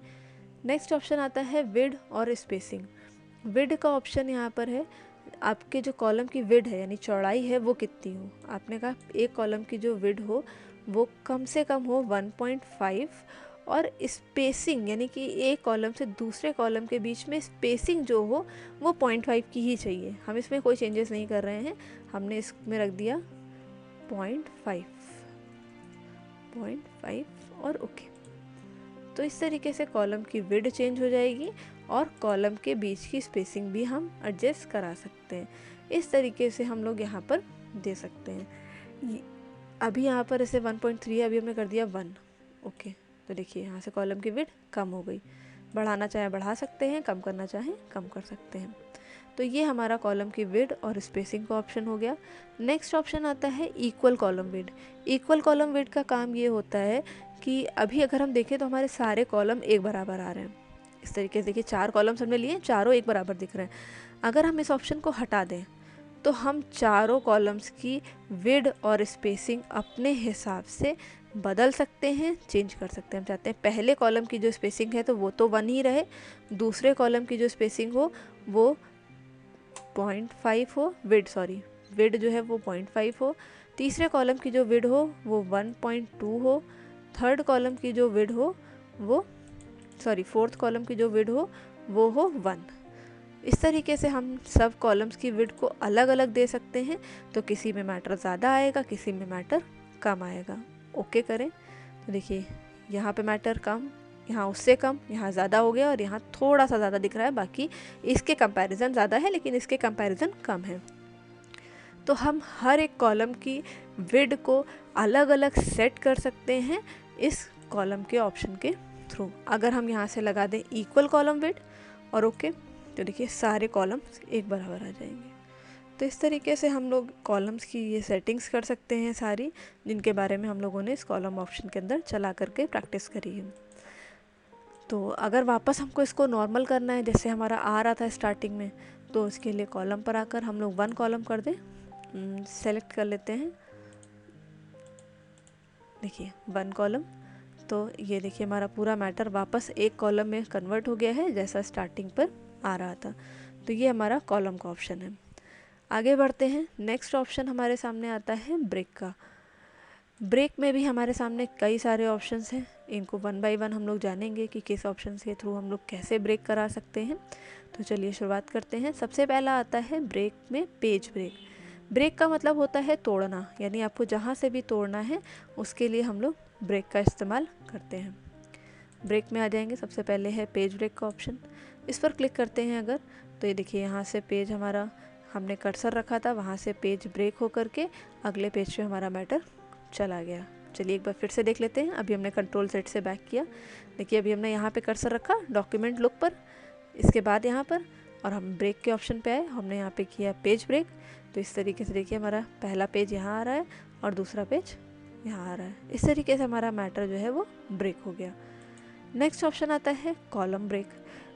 नेक्स्ट ऑप्शन आता है विड्थ और स्पेसिंग। विड्थ का ऑप्शन यहाँ पर है, आपके जो कॉलम की विड्थ है यानी चौड़ाई है वो कितनी हो। आपने कहा एक कॉलम की जो विड्थ हो वो कम से कम हो 1.5, और स्पेसिंग यानी कि एक कॉलम से दूसरे कॉलम के बीच में स्पेसिंग जो हो वो 0.5 की ही चाहिए। हम इसमें कोई चेंजेस नहीं कर रहे हैं, हमने इसमें रख दिया 0.5 और ओके। तो इस तरीके से कॉलम की विड्थ चेंज हो जाएगी और कॉलम के बीच की स्पेसिंग भी हम एडजस्ट करा सकते हैं। इस तरीके से हम लोग यहाँ पर दे सकते हैं। अभी यहाँ पर इसे 1.3 है, अभी हमने कर दिया 1, ओके। तो देखिए यहाँ से कॉलम की विड्थ कम हो गई। बढ़ाना चाहे बढ़ा सकते हैं, कम करना चाहें कम कर सकते हैं। तो ये हमारा कॉलम की विड्थ और स्पेसिंग का ऑप्शन हो गया। नेक्स्ट ऑप्शन आता है equal column width. Equal column width का काम ये होता है कि अभी अगर हम देखें तो हमारे सारे कॉलम एक बराबर आ रहे हैं। इस तरीके से देखिए 4 कॉलम्स हमने लिए, चारों एक बराबर दिख रहे हैं। अगर हम इस ऑप्शन को हटा दें तो हम चारों कॉलम्स की विड्थ और स्पेसिंग अपने हिसाब से बदल सकते हैं, चेंज कर सकते हैं। हम चाहते हैं पहले कॉलम की जो स्पेसिंग है तो वो तो 1 ही रहे, दूसरे कॉलम की जो स्पेसिंग हो वो 0.5 हो, विड्थ जो है वो 0.5 हो, तीसरे कॉलम की जो विड्थ हो वो 1.2 हो, थर्ड कॉलम की जो विड्थ हो वो फोर्थ कॉलम की जो विड्थ हो वो हो 1। इस तरीके से हम सब कॉलम्स की विड्थ को अलग अलग दे सकते हैं। तो किसी में मैटर ज़्यादा आएगा, किसी में मैटर कम आएगा। ओके करें तो देखिए यहाँ पे मैटर कम, यहाँ उससे कम, यहाँ ज़्यादा हो गया और यहाँ थोड़ा सा ज़्यादा दिख रहा है, बाकी इसके कंपैरिजन ज़्यादा है लेकिन इसके कंपैरिजन कम है। तो हम हर एक कॉलम की विड्थ को अलग अलग सेट कर सकते हैं इस कॉलम के ऑप्शन के थ्रू। अगर हम यहाँ से लगा दें इक्वल कॉलम विड्थ और ओके तो देखिए सारे कॉलम्स एक बराबर आ जाएंगे। तो इस तरीके से हम लोग कॉलम्स की ये सेटिंग्स कर सकते हैं सारी, जिनके बारे में हम लोगों ने इस कॉलम ऑप्शन के अंदर चला करके प्रैक्टिस करी है। तो अगर वापस हमको इसको नॉर्मल करना है, जैसे हमारा आ रहा था स्टार्टिंग में, तो उसके लिए कॉलम पर आकर हम लोग 1 कॉलम कर दें, सेलेक्ट कर लेते हैं, देखिए 1 कॉलम। तो ये देखिए हमारा पूरा मैटर वापस एक कॉलम में कन्वर्ट हो गया है जैसा स्टार्टिंग पर आ रहा था। तो ये हमारा कॉलम का ऑप्शन है। आगे बढ़ते हैं, नेक्स्ट ऑप्शन हमारे सामने आता है ब्रेक का। ब्रेक में भी हमारे सामने कई सारे ऑप्शंस हैं, इनको 1 बाय 1 हम लोग जानेंगे कि किस ऑप्शन के थ्रू हम लोग कैसे ब्रेक करा सकते हैं। तो चलिए शुरुआत करते हैं। सबसे पहला आता है ब्रेक में पेज ब्रेक। ब्रेक का मतलब होता है तोड़ना, यानी आपको जहाँ से भी तोड़ना है उसके लिए हम लोग ब्रेक का इस्तेमाल करते हैं। ब्रेक में आ जाएंगे, सबसे पहले है पेज ब्रेक का ऑप्शन, इस पर क्लिक करते हैं अगर, तो ये देखिए यहाँ से पेज हमारा, हमने कर्सर रखा था वहाँ से पेज ब्रेक होकर के अगले पेज पे हमारा मैटर चला गया। चलिए एक बार फिर से देख लेते हैं। अभी हमने कंट्रोल सेट से बैक किया, देखिए अभी हमने यहाँ पे कर्सर रखा डॉक्यूमेंट लुक पर, इसके बाद यहाँ पर, और हम ब्रेक के ऑप्शन पे आए, हमने यहाँ पे किया पेज ब्रेक। तो इस तरीके से देखिए हमारा पहला पेज यहाँ आ रहा है और दूसरा पेज यहाँ आ रहा है। इस तरीके से हमारा मैटर जो है वो ब्रेक हो गया। नेक्स्ट ऑप्शन आता है कॉलम ब्रेक।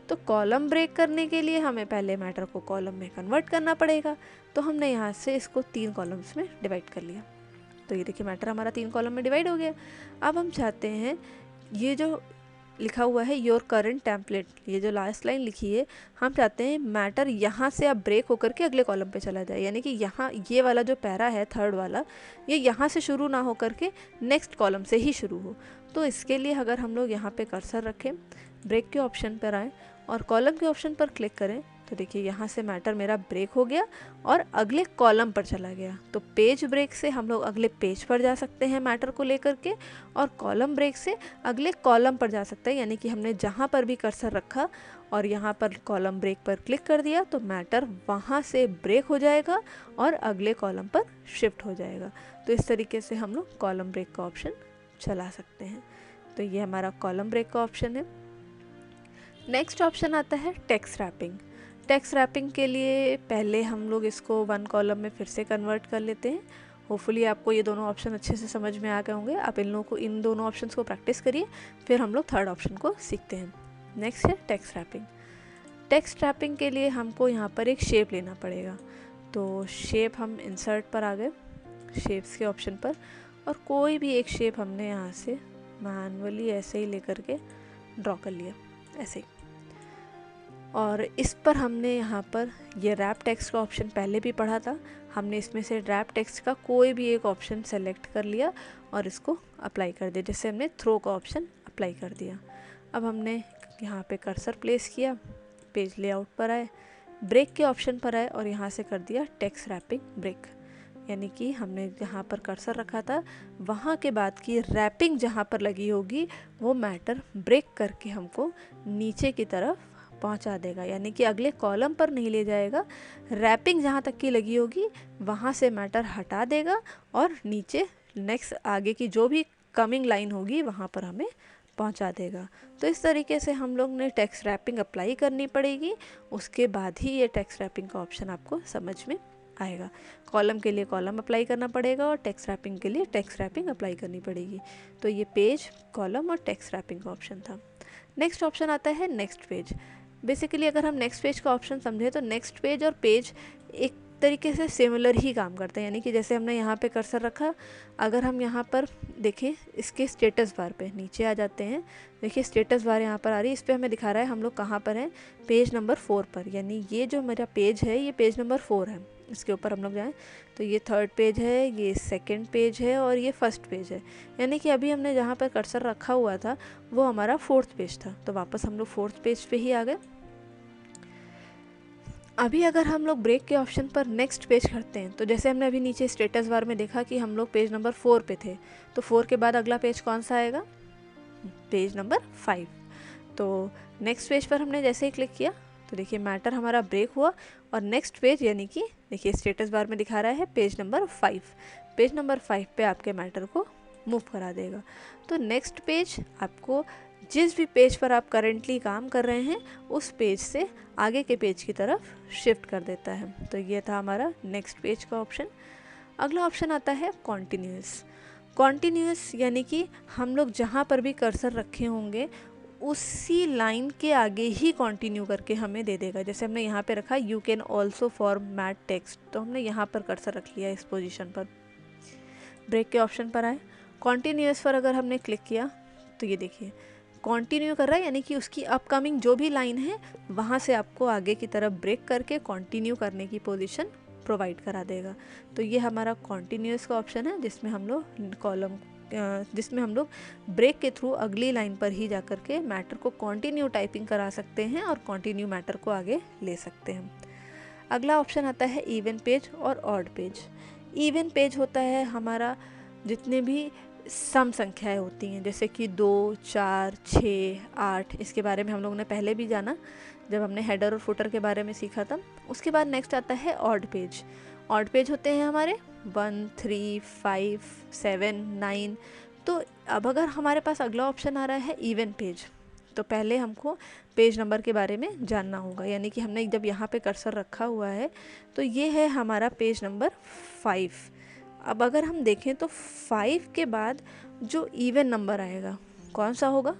तो कॉलम ब्रेक करने के लिए हमें पहले मैटर को कॉलम में कन्वर्ट करना पड़ेगा। तो हमने यहाँ से इसको 3 कॉलम्स में डिवाइड कर लिया। तो ये देखिए मैटर हमारा 3 कॉलम में डिवाइड हो गया। अब हम चाहते हैं ये जो लिखा हुआ है योर करंट टेम्पलेट, ये जो लास्ट लाइन लिखी है, हम चाहते हैं मैटर यहाँ से अब ब्रेक होकर के अगले कॉलम पे चला जाए, यानी कि यहाँ ये वाला जो पैरा है थर्ड वाला, ये यहाँ से शुरू ना होकर के नेक्स्ट कॉलम से ही शुरू हो। तो इसके लिए अगर हम लोग यहाँ पे कर्सर रखें, ब्रेक के ऑप्शन पर आएँ और कॉलम के ऑप्शन पर क्लिक करें, तो देखिए यहाँ से मैटर मेरा ब्रेक हो गया और अगले कॉलम पर चला गया। तो पेज ब्रेक से हम लोग अगले पेज पर जा सकते हैं मैटर को लेकर के, और कॉलम ब्रेक से अगले कॉलम पर जा सकते हैं, यानी कि हमने जहाँ पर भी कर्सर रखा और यहाँ पर कॉलम ब्रेक पर क्लिक कर दिया तो मैटर वहाँ से ब्रेक हो जाएगा और अगले कॉलम पर शिफ्ट हो जाएगा। तो इस तरीके से हम लोग कॉलम ब्रेक का ऑप्शन चला सकते हैं। तो ये हमारा कॉलम ब्रेक का ऑप्शन है। नेक्स्ट ऑप्शन आता है टेक्स्ट रैपिंग। टेक्स्ट रैपिंग के लिए पहले हम लोग इसको 1 कॉलम में फिर से कन्वर्ट कर लेते हैं। होपफुली आपको ये दोनों ऑप्शन अच्छे से समझ में आ गए होंगे। आप इन दोनों ऑप्शंस को प्रैक्टिस करिए, फिर हम लोग थर्ड ऑप्शन को सीखते हैं। नेक्स्ट है टेक्स्ट रैपिंग। टेक्स्ट रैपिंग के लिए हमको यहाँ पर एक शेप लेना पड़ेगा। तो शेप हम इंसर्ट पर आ गए, शेप्स के ऑप्शन पर, और कोई भी एक शेप हमने यहाँ से मैनुअली ऐसे ही लेकर के ड्रॉ कर लिया, ऐसे ही। और इस पर हमने यहाँ पर ये रैप टेक्स्ट का ऑप्शन पहले भी पढ़ा था, हमने इसमें से रैप टेक्स्ट का कोई भी एक ऑप्शन सेलेक्ट कर लिया और इसको अप्लाई कर दिया, जैसे हमने थ्रो का ऑप्शन अप्लाई कर दिया। अब हमने यहाँ पे कर्सर प्लेस किया, पेज लेआउट पर आए, ब्रेक के ऑप्शन पर आए और यहाँ से कर दिया टेक्स्ट रैपिंग ब्रेक, यानी कि हमने जहाँ पर कर्सर रखा था वहाँ के बाद की रैपिंग जहाँ पर लगी होगी वो मैटर ब्रेक करके हमको नीचे की तरफ पहुंचा देगा, यानी कि अगले कॉलम पर नहीं ले जाएगा। रैपिंग जहाँ तक की लगी होगी वहाँ से मैटर हटा देगा और नीचे नेक्स्ट आगे की जो भी कमिंग लाइन होगी वहाँ पर हमें पहुँचा देगा। तो इस तरीके से हम लोग ने टेक्स्ट रैपिंग अप्लाई करनी पड़ेगी, उसके बाद ही ये टेक्स्ट रैपिंग का ऑप्शन आपको समझ में आएगा। कॉलम के लिए कॉलम अप्लाई करना पड़ेगा और टेक्स्ट रैपिंग के लिए टेक्स्ट रैपिंग अप्लाई करनी पड़ेगी। तो ये पेज, कॉलम और टेक्स्ट रैपिंग का ऑप्शन था। नेक्स्ट ऑप्शन आता है नेक्स्ट पेज। बेसिकली अगर हम नेक्स्ट पेज का ऑप्शन समझें तो नेक्स्ट पेज और पेज एक तरीके से सिमिलर ही काम करते हैं, यानी कि जैसे हमने यहाँ पे कर्सर रखा, अगर हम यहाँ पर देखें इसके स्टेटस बार पे नीचे आ जाते हैं, देखिए स्टेटस बार यहाँ पर आ रही है, इस पर हमें दिखा रहा है हम लोग कहाँ पर हैं, पेज नंबर 4 पर, यानी ये जो मेरा पेज है ये पेज नंबर 4 है। इसके ऊपर हम लोग जाएँ तो ये 3rd पेज है, ये 2nd पेज है और ये 1st पेज है, यानी कि अभी हमने जहाँ पर कर्सर रखा हुआ था वो हमारा 4th पेज था। तो वापस हम लोग 4th पेज पे ही आ गए। अभी अगर हम लोग ब्रेक के ऑप्शन पर नेक्स्ट पेज करते हैं तो जैसे हमने अभी नीचे स्टेटस बार में देखा कि हम लोग पेज नंबर 4 पे थे, तो 4 के बाद अगला पेज कौन सा आएगा, पेज नंबर 5। तो नेक्स्ट पेज पर हमने जैसे ही क्लिक किया तो देखिए मैटर हमारा ब्रेक हुआ और नेक्स्ट पेज यानी कि देखिए स्टेटस बार में दिखा रहा है पेज नंबर 5। पेज नंबर 5 पे आपके मैटर को मूव करा देगा। तो नेक्स्ट पेज आपको जिस भी पेज पर आप करेंटली काम कर रहे हैं उस पेज से आगे के पेज की तरफ शिफ्ट कर देता है। तो ये था हमारा नेक्स्ट पेज का ऑप्शन। अगला ऑप्शन आता है कॉन्टिन्यूस। कॉन्टिन्यूस यानी कि हम लोग जहाँ पर भी कर्सर रखे होंगे उसी लाइन के आगे ही कंटिन्यू करके हमें दे देगा। जैसे हमने यहाँ पे रखा you can also format text, तो हमने यहाँ पर कर्सर रख लिया इस पोजीशन पर। ब्रेक के ऑप्शन पर आए, कॉन्टिन्यूस पर अगर हमने क्लिक किया तो ये देखिए कंटिन्यू कर रहा है, यानी कि उसकी अपकमिंग जो भी लाइन है वहाँ से आपको आगे की तरफ ब्रेक करके कंटिन्यू करने की पोजीशन प्रोवाइड करा देगा। तो ये हमारा कंटिन्यूस का ऑप्शन है जिसमें हम लोग ब्रेक के थ्रू अगली लाइन पर ही जाकर के मैटर को कंटिन्यू टाइपिंग करा सकते हैं और कंटिन्यू मैटर को आगे ले सकते हैं। अगला ऑप्शन आता है इवन पेज और ऑड पेज। इवन पेज होता है हमारा जितने भी सम संख्याएं होती हैं, जैसे कि 2, 4, 6, 8, इसके बारे में हम लोगों ने पहले भी जाना जब हमने हेडर और फुटर के बारे में सीखा था। उसके बाद नेक्स्ट आता है ऑड पेज। ऑड पेज होते हैं हमारे 1, 3, 5, 7, 9। तो अब अगर हमारे पास अगला ऑप्शन आ रहा है इवन पेज, तो पहले हमको पेज नंबर के बारे में जानना होगा, यानी कि हमने जब यहाँ पे कर्सर रखा हुआ है तो ये है हमारा पेज नंबर 5। अब अगर हम देखें तो 5 के बाद जो इवन नंबर आएगा कौन सा होगा,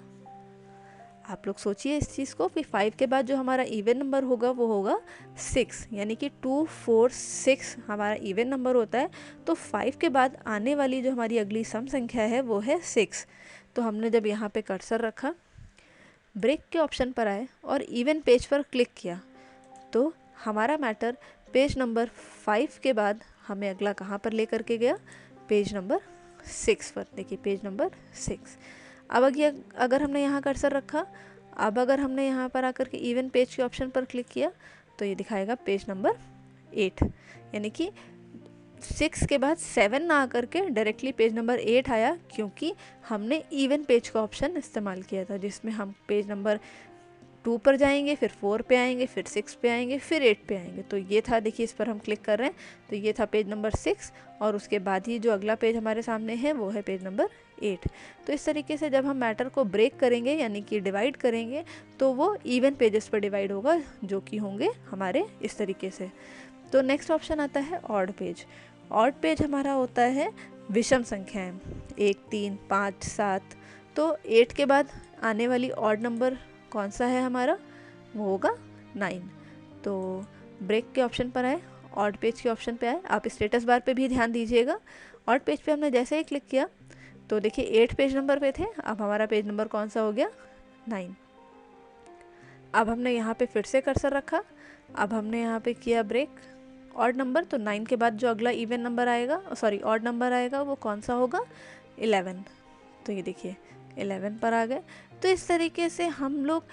आप लोग सोचिए इस चीज़ को कि 5 के बाद जो हमारा इवन नंबर होगा वो होगा 6, यानी कि 2, 4, 6 हमारा इवन नंबर होता है। तो 5 के बाद आने वाली जो हमारी अगली सम संख्या है वो है 6। तो हमने जब यहाँ पे कर्सर रखा, ब्रेक के ऑप्शन पर आए और इवन पेज पर क्लिक किया तो हमारा मैटर पेज नंबर 5 के बाद हमें अगला कहाँ पर लेकर के गया, पेज नंबर 6 पर। देखिए पेज नंबर 6। अब अगर हमने यहाँ कर्सर रखा, अब अगर हमने यहाँ पर आकर के इवन पेज के ऑप्शन पर क्लिक किया तो ये दिखाएगा पेज नंबर 8, यानी कि 6 के बाद 7 ना आकर के डायरेक्टली पेज नंबर 8 आया, क्योंकि हमने इवन पेज का ऑप्शन इस्तेमाल किया था जिसमें हम पेज नंबर 2 पर जाएंगे, फिर 4 पे आएंगे, फिर 6 पे आएंगे, फिर 8 पे आएंगे। तो ये था, देखिए इस पर हम क्लिक कर रहे हैं तो ये था पेज नंबर 6 और उसके बाद ही जो अगला पेज हमारे सामने है वो है पेज नंबर 8। तो इस तरीके से जब हम मैटर को ब्रेक करेंगे यानी कि डिवाइड करेंगे तो वो इवन पेजेस पर डिवाइड होगा, जो कि होंगे हमारे इस तरीके से। तो नेक्स्ट ऑप्शन आता है ऑड पेज। ऑड पेज हमारा होता है विषम संख्याएं, 1, 3, 5, 7। तो 8 के बाद आने वाली ऑड नंबर कौन सा है हमारा, वो होगा 9। तो ब्रेक के ऑप्शन पर आए, ऑड पेज के ऑप्शन पे आए, आप स्टेटस बार पे भी ध्यान दीजिएगा। ऑड पेज पे हमने जैसे ही क्लिक किया तो देखिए 8 पेज नंबर पे थे, अब हमारा पेज नंबर कौन सा हो गया, 9। अब हमने यहाँ पे फिर से कर्सर रखा, अब हमने यहाँ पे किया ब्रेक, ऑड नंबर, तो 9 के बाद जो अगला इवन नंबर आएगा, सॉरी ऑड नंबर आएगा वो कौन सा होगा, 11। तो ये देखिए 11 पर आ गए। तो इस तरीके से हम लोग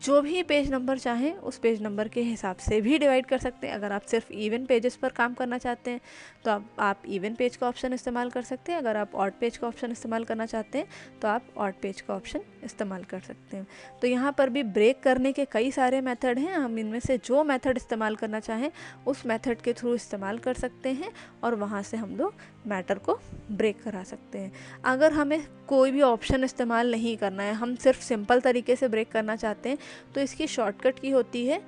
जो भी पेज नंबर चाहें उस पेज नंबर के हिसाब से भी डिवाइड कर सकते हैं। अगर आप सिर्फ इवन पेजेस पर काम करना चाहते हैं तो आप इवन पेज का ऑप्शन इस्तेमाल कर सकते हैं। अगर आप ऑड पेज का ऑप्शन इस्तेमाल करना चाहते हैं तो आप ऑड पेज का ऑप्शन इस्तेमाल कर सकते हैं। तो यहाँ पर भी ब्रेक करने के कई सारे मेथड हैं, हम इनमें से जो मेथड इस्तेमाल करना चाहें उस मेथड के थ्रू इस्तेमाल कर सकते हैं और वहाँ से हम लोग मैटर को ब्रेक करा सकते हैं। अगर हमें कोई भी ऑप्शन इस्तेमाल नहीं करना है, हम सिर्फ सिंपल तरीके से ब्रेक करना चाहते हैं, तो इसकी शॉर्टकट की होती है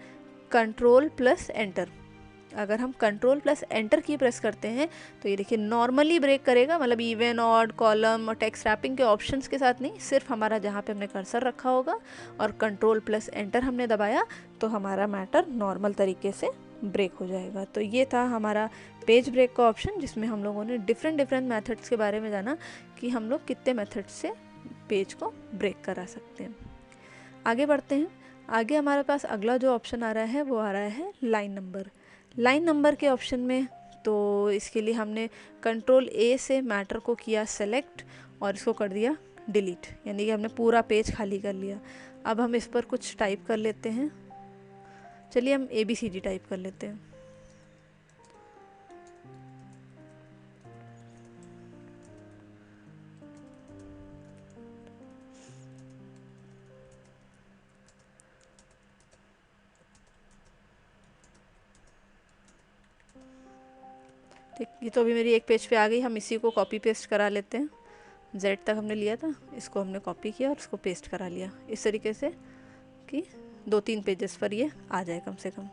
Ctrl+Enter। अगर हम कंट्रोल प्लस एंटर की प्रेस करते हैं तो ये देखिए नॉर्मली ब्रेक करेगा, मतलब इवन, ऑड, कॉलम और टेक्स्ट रैपिंग के ऑप्शंस के साथ नहीं, सिर्फ हमारा जहाँ पे हमने कर्सर रखा होगा और कंट्रोल प्लस एंटर हमने दबाया तो हमारा मैटर नॉर्मल तरीके से ब्रेक हो जाएगा। तो ये था हमारा पेज ब्रेक का ऑप्शन, जिसमें हम लोगों ने डिफरेंट मेथड्स के बारे में जाना कि हम लोग कितने मेथड्स से पेज को ब्रेक करा सकते हैं। आगे बढ़ते हैं। आगे हमारे पास अगला जो ऑप्शन आ रहा है वो आ रहा है लाइन नंबर। लाइन नंबर के ऑप्शन में तो इसके लिए हमने कंट्रोल ए से मैटर को किया सेलेक्ट और इसको कर दिया डिलीट, यानी कि हमने पूरा पेज खाली कर लिया। अब हम इस पर कुछ टाइप कर लेते हैं। चलिए हम ABCD टाइप कर लेते हैं। ठीक, ये तो अभी मेरी एक पेज पे आ गई। हम इसी को कॉपी पेस्ट करा लेते हैं। Z तक हमने लिया था, इसको हमने कॉपी किया और इसको पेस्ट करा लिया इस तरीके से कि 2-3 पेजेस पर ये आ जाए कम से कम।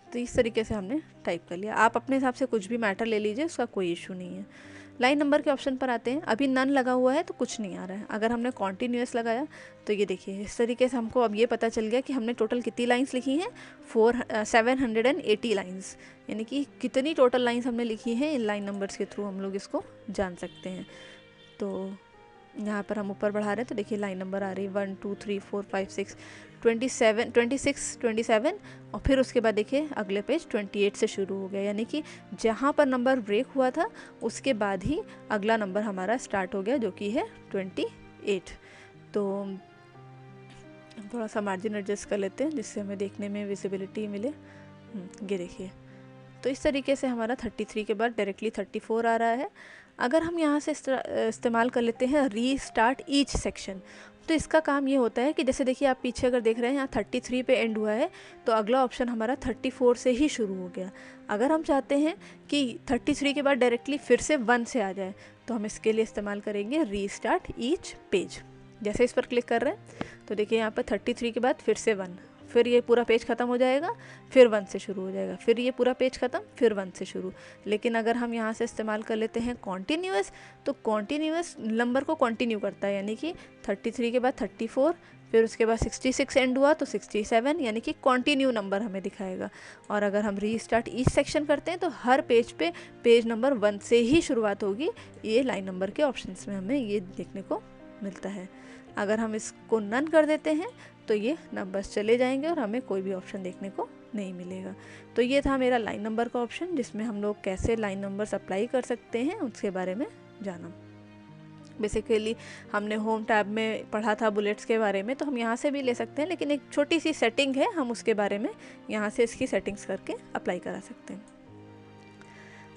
तो इस तरीके से हमने टाइप कर लिया। आप अपने हिसाब से कुछ भी मैटर ले लीजिए, उसका कोई इशू नहीं है। लाइन नंबर के ऑप्शन पर आते हैं। अभी नन लगा हुआ है तो कुछ नहीं आ रहा है। अगर हमने कॉन्टीन्यूअस लगाया तो ये देखिए इस तरीके से हमको अब ये पता चल गया कि हमने टोटल कितनी लाइंस लिखी हैं, 780 लाइंस, यानी कि कितनी टोटल लाइंस हमने लिखी हैं। इन लाइन नंबर्स के थ्रू हम लोग इसको जान सकते हैं। तो यहाँ पर हम ऊपर बढ़ा रहे हैं तो देखिए लाइन नंबर आ रही है 1 2 3 4 5 6 27 और फिर उसके बाद देखिए अगले पेज 28 से शुरू हो गया, यानी कि जहाँ पर नंबर ब्रेक हुआ था उसके बाद ही अगला नंबर हमारा स्टार्ट हो गया, जो कि है 28। तो थोड़ा सा मार्जिन एडजस्ट कर लेते हैं जिससे हमें देखने में विजिबिलिटी मिले। ये देखिए, तो इस तरीके से हमारा 33 के बाद डायरेक्टली 34 आ रहा है। अगर हम यहाँ से इस्तेमाल कर लेते हैं रीस्टार्ट ईच सेक्शन, तो इसका काम ये होता है कि जैसे देखिए आप पीछे अगर देख रहे हैं यहाँ 33 पे एंड हुआ है तो अगला ऑप्शन हमारा 34 से ही शुरू हो गया। अगर हम चाहते हैं कि 33 के बाद डायरेक्टली फिर से 1 से आ जाए तो हम इसके लिए इस्तेमाल करेंगे रीस्टार्ट ईच पेज। जैसे इस पर क्लिक कर रहे हैं तो देखिए यहाँ पर 33 के बाद फिर से 1, फिर ये पूरा पेज ख़त्म हो जाएगा, फिर 1 से शुरू हो जाएगा, फिर ये पूरा पेज ख़त्म, फिर 1 से शुरू। लेकिन अगर हम यहाँ से इस्तेमाल कर लेते हैं कॉन्टीन्यूअस, तो कॉन्टीन्यूअस नंबर को कंटिन्यू करता है, यानी कि 33 के बाद 34, फिर उसके बाद 66 एंड हुआ तो 67, यानी कि कंटिन्यू नंबर हमें दिखाएगा। और अगर हम रीस्टार्ट ईच सेक्शन करते हैं तो हर पेज पे पेज नंबर 1 से ही शुरुआत होगी। ये लाइन नंबर के ऑप्शंस में हमें ये देखने को मिलता है। अगर हम इसको नन कर देते हैं तो ये नंबर्स चले जाएंगे और हमें कोई भी ऑप्शन देखने को नहीं मिलेगा। तो ये था मेरा लाइन नंबर का ऑप्शन, जिसमें हम लोग कैसे लाइन नंबर्स अप्लाई कर सकते हैं उसके बारे में जाना। बेसिकली हमने होम टैब में पढ़ा था बुलेट्स के बारे में, तो हम यहाँ से भी ले सकते हैं, लेकिन एक छोटी सी सेटिंग है, हम उसके बारे में यहाँ से इसकी सेटिंग्स करके अप्लाई करा सकते हैं।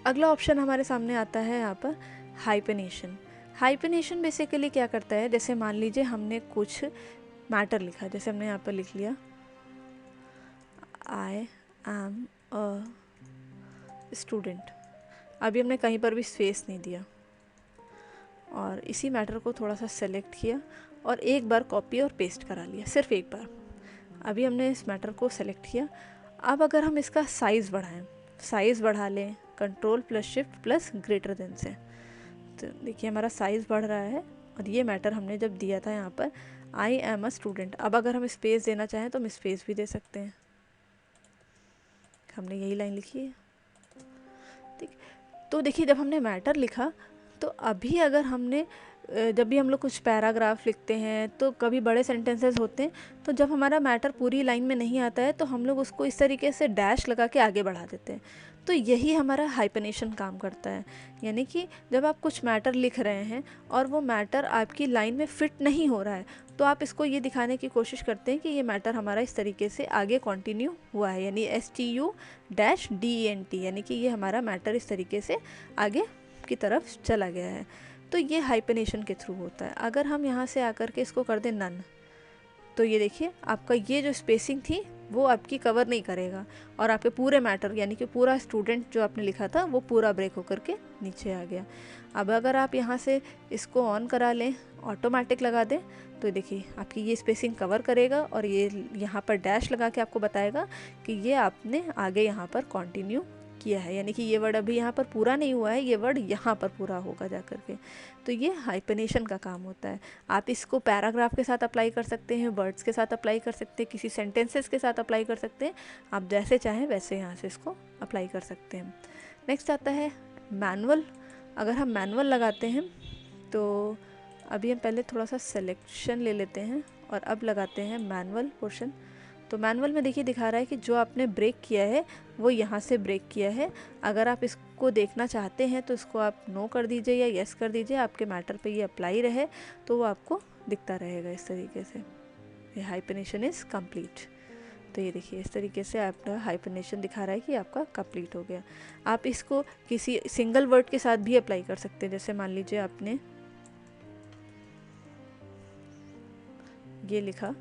अगला ऑप्शन हमारे सामने आता है यहाँ पर हाइपनेशन। हाइपनेशन बेसिकली क्या करता है, जैसे मान लीजिए हमने कुछ मैटर लिखा, जैसे हमने यहाँ पर लिख लिया आई एम अ स्टूडेंट। अभी हमने कहीं पर भी स्पेस नहीं दिया और इसी मैटर को थोड़ा सा सेलेक्ट किया और एक बार कॉपी और पेस्ट करा लिया, सिर्फ एक बार। अभी हमने इस मैटर को सेलेक्ट किया। अब अगर हम इसका साइज़ बढ़ाएं, साइज़ बढ़ा लें control plus shift plus greater than से, तो देखिए हमारा साइज़ बढ़ रहा है। और ये मैटर हमने जब दिया था यहाँ पर आई एम अ स्टूडेंट, अब अगर हम स्पेस देना चाहें तो हम स्पेस भी दे सकते हैं। हमने यही लाइन लिखी है, ठीक। तो देखिए जब हमने मैटर लिखा तो अभी अगर हमने जब भी हम लोग कुछ पैराग्राफ लिखते हैं तो कभी बड़े सेंटेंसेस होते हैं, तो जब हमारा मैटर पूरी लाइन में नहीं आता है तो हम लोग उसको इस तरीके से डैश लगा के आगे बढ़ा देते हैं। तो यही हमारा हाइपनेशन काम करता है, यानी कि जब आप कुछ मैटर लिख रहे हैं और वो मैटर आपकी लाइन में फिट नहीं हो रहा है तो आप इसको ये दिखाने की कोशिश करते हैं कि ये मैटर हमारा इस तरीके से आगे कंटिन्यू हुआ है, यानी STU-DENT, यानी कि ये हमारा मैटर इस तरीके से आगे की तरफ चला गया है। तो ये हाइपनेशन के थ्रू होता है। अगर हम यहाँ से आकर के इसको कर दें नन, तो ये देखिए आपका ये जो स्पेसिंग थी वो आपकी कवर नहीं करेगा और आपके पूरे मैटर यानी कि पूरा स्टूडेंट जो आपने लिखा था वो पूरा ब्रेक होकर के नीचे आ गया। अब अगर आप यहाँ से इसको ऑन करा लें, ऑटोमेटिक लगा दें, तो देखिए आपकी ये स्पेसिंग कवर करेगा और ये यहाँ पर डैश लगा के आपको बताएगा कि ये आपने आगे यहाँ पर कंटिन्यू किया है, यानी कि ये वर्ड अभी यहाँ पर पूरा नहीं हुआ है, ये वर्ड यहाँ पर पूरा होगा जा कर के। तो ये हाइपनेशन का काम होता है। आप इसको पैराग्राफ के साथ अप्लाई कर सकते हैं, वर्ड्स के साथ अप्लाई कर सकते हैं, किसी सेंटेंसेस के साथ अप्लाई कर सकते हैं, आप जैसे चाहें वैसे यहाँ से इसको अप्लाई कर सकते हैं। नेक्स्ट आता है मैनुअल। अगर हम मैनुअल लगाते हैं तो अभी हम पहले थोड़ा सा सिलेक्शन ले लेते हैं और अब लगाते हैं मैनुअल पोर्शन। तो मैनुअल में देखिए दिखा रहा है कि जो आपने ब्रेक किया है वो यहाँ से ब्रेक किया है। अगर आप इसको देखना चाहते हैं तो इसको आप नो कर दीजिए या यस कर दीजिए, आपके मैटर पे ये अप्लाई रहे तो वो आपको दिखता रहेगा इस तरीके से, ये हाइपनेशन इज़ कंप्लीट। तो ये देखिए इस तरीके से आपका हाइपनेशन दिखा रहा है कि आपका कंप्लीट हो गया। आप इसको किसी सिंगल वर्ड के साथ भी अप्लाई कर सकते हैं। जैसे मान लीजिए आपने ये लिखा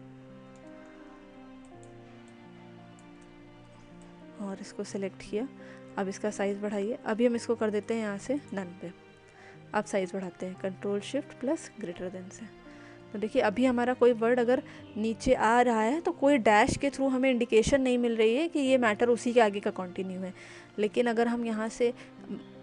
और इसको सेलेक्ट किया, अब इसका साइज़ बढ़ाइए। अभी हम इसको कर देते हैं यहाँ से नन पे। अब साइज़ बढ़ाते हैं control shift plus greater than से। तो देखिए अभी हमारा कोई वर्ड अगर नीचे आ रहा है तो कोई डैश के थ्रू हमें इंडिकेशन नहीं मिल रही है कि ये मैटर उसी के आगे का कंटिन्यू है। लेकिन अगर हम यहाँ से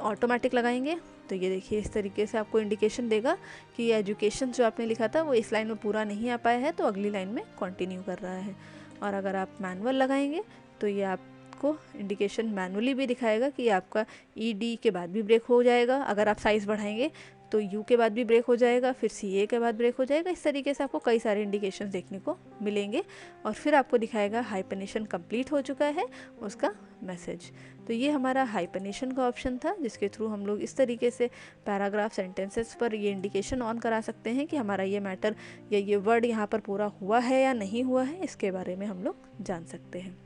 ऑटोमेटिक लगाएंगे तो ये देखिए इस तरीके से आपको इंडिकेशन देगा कि ये एजुकेशन जो आपने लिखा था वो इस लाइन में पूरा नहीं आ पाया है, तो अगली लाइन में कंटिन्यू कर रहा है। और अगर आप मैनुअल लगाएंगे तो ये आपको इंडिकेशन मैनुअली भी दिखाएगा कि आपका ईडी के बाद भी ब्रेक हो जाएगा। अगर आप साइज़ बढ़ाएंगे तो यू के बाद भी ब्रेक हो जाएगा, फिर सी के बाद ब्रेक हो जाएगा। इस तरीके से आपको कई सारे इंडिकेशंस देखने को मिलेंगे और फिर आपको दिखाएगा हाइपनेशन कंप्लीट हो चुका है उसका मैसेज। तो ये हमारा हाइपनेशन का ऑप्शन था जिसके थ्रू हम लोग इस तरीके से पैराग्राफ सेंटेंसेस पर ये इंडिकेशन ऑन करा सकते हैं कि हमारा ये मैटर या ये वर्ड यहाँ पर पूरा हुआ है या नहीं हुआ है, इसके बारे में हम लोग जान सकते हैं।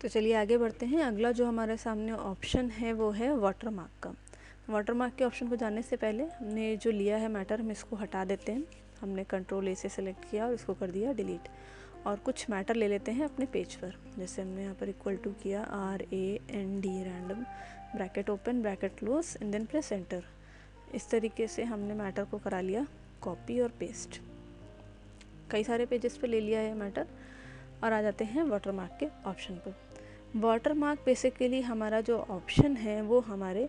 तो चलिए आगे बढ़ते हैं। अगला जो हमारे सामने ऑप्शन है वो है वाटरमार्क का। वाटरमार्क के ऑप्शन को जानने से पहले हमने जो लिया है मैटर हम इसको हटा देते हैं। हमने कंट्रोल ए से सेलेक्ट किया और इसको कर दिया डिलीट। और कुछ मैटर ले लेते हैं अपने पेज पर। जैसे हमने यहाँ पर इक्वल टू किया RAND random, bracket open bracket close and then press enter. इस तरीके से हमने मैटर को करा लिया कॉपी और पेस्ट। कई सारे पेजेस पे ले लिया है मैटर। और आ जाते हैं वाटरमार्क के ऑप्शन पर। वाटरमार्क बेसिकली हमारा जो ऑप्शन है वो हमारे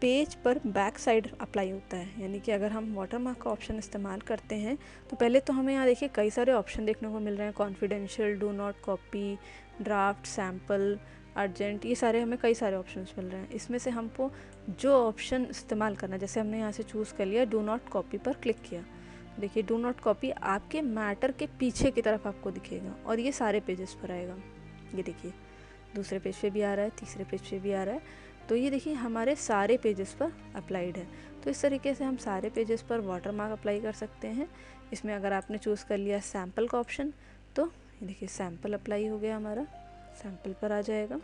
पेज पर बैक साइड अप्लाई होता है। यानी कि अगर हम वाटरमार्क का ऑप्शन इस्तेमाल करते हैं तो पहले तो हमें यहाँ देखिए कई सारे ऑप्शन देखने को मिल रहे हैं, confidential, do not copy, draft, sample, urgent, ये सारे हमें कई सारे ऑप्शंस मिल रहे हैं। इसमें से हमको जो ऑप्शन इस्तेमाल करना, जैसे हमने यहाँ से चूज़ कर लिया डू नॉट कॉपी पर क्लिक किया। देखिए डू नॉट कॉपी आपके मैटर के पीछे की तरफ आपको दिखेगा और ये सारे पेजेस पर आएगा। ये देखिए दूसरे पेज पे भी आ रहा है, तीसरे पेज पे भी आ रहा है। तो ये देखिए हमारे सारे पेजेस पर अप्लाइड है। तो इस तरीके से हम सारे पेजेस पर वाटरमार्क अप्लाई कर सकते हैं। इसमें अगर आपने चूज़ कर लिया सैम्पल का ऑप्शन तो ये देखिए सैम्पल अप्लाई हो गया, हमारा सैम्पल पर आ जाएगा।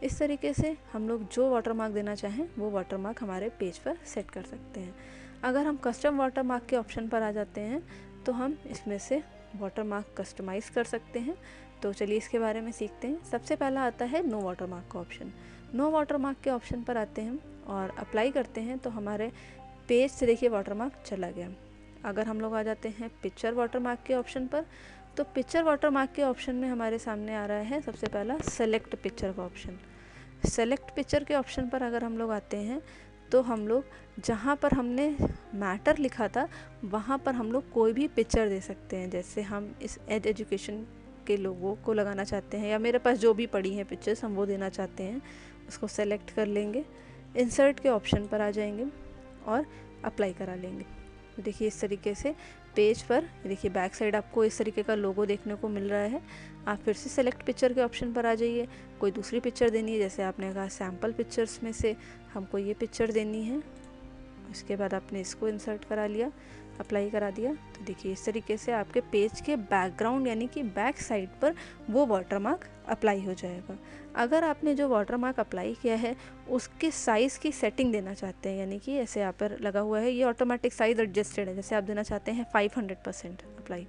इस तरीके से हम लोग जो वाटरमार्क देना चाहें वो वाटरमार्क हमारे पेज पर सेट कर सकते हैं। अगर हम कस्टम वाटरमार्क के ऑप्शन पर आ जाते हैं तो हम इसमें से वाटरमार्क कस्टमाइज़ कर सकते हैं। तो चलिए इसके बारे में सीखते हैं। सबसे पहला आता है नो वाटरमार्क का ऑप्शन। नो वाटरमार्क के ऑप्शन पर आते हैं और अप्लाई करते हैं तो हमारे पेज से देखिए वाटरमार्क चला गया। अगर हम लोग आ जाते हैं पिक्चर वाटरमार्क के ऑप्शन पर तो पिक्चर वाटरमार्क के ऑप्शन में हमारे सामने आ रहा है सबसे पहला सेलेक्ट पिक्चर का ऑप्शन। सेलेक्ट पिक्चर के ऑप्शन पर अगर हम लोग आते हैं तो हम लोग जहाँ पर हमने मैटर लिखा था वहाँ पर हम लोग कोई भी पिक्चर दे सकते हैं। जैसे हम इस एजुकेशन के लोगों को लगाना चाहते हैं या मेरे पास जो भी पड़ी हैं पिक्चर्स हम वो देना चाहते हैं, उसको सेलेक्ट कर लेंगे, इंसर्ट के ऑप्शन पर आ जाएंगे और अप्लाई करा लेंगे। देखिए इस तरीके से पेज पर देखिए बैक साइड आपको इस तरीके का लोगो देखने को मिल रहा है। आप फिर से सेलेक्ट पिक्चर के ऑप्शन पर आ जाइए, कोई दूसरी पिक्चर देनी है। जैसे आपने कहा सैम्पल पिक्चर्स में से हमको ये पिक्चर देनी है, इसके बाद आपने इसको इंसर्ट करा लिया, अप्लाई करा दिया। तो देखिए इस तरीके से आपके पेज के बैकग्राउंड यानी कि बैक साइड पर वो वाटरमार्क अप्लाई हो जाएगा। अगर आपने जो वाटरमार्क अप्लाई किया है उसके साइज़ की सेटिंग देना चाहते हैं, यानी कि ऐसे यहाँ पर लगा हुआ है ये ऑटोमेटिक साइज़ एडजस्टेड है, जैसे आप देना चाहते हैं 500% अप्लाई,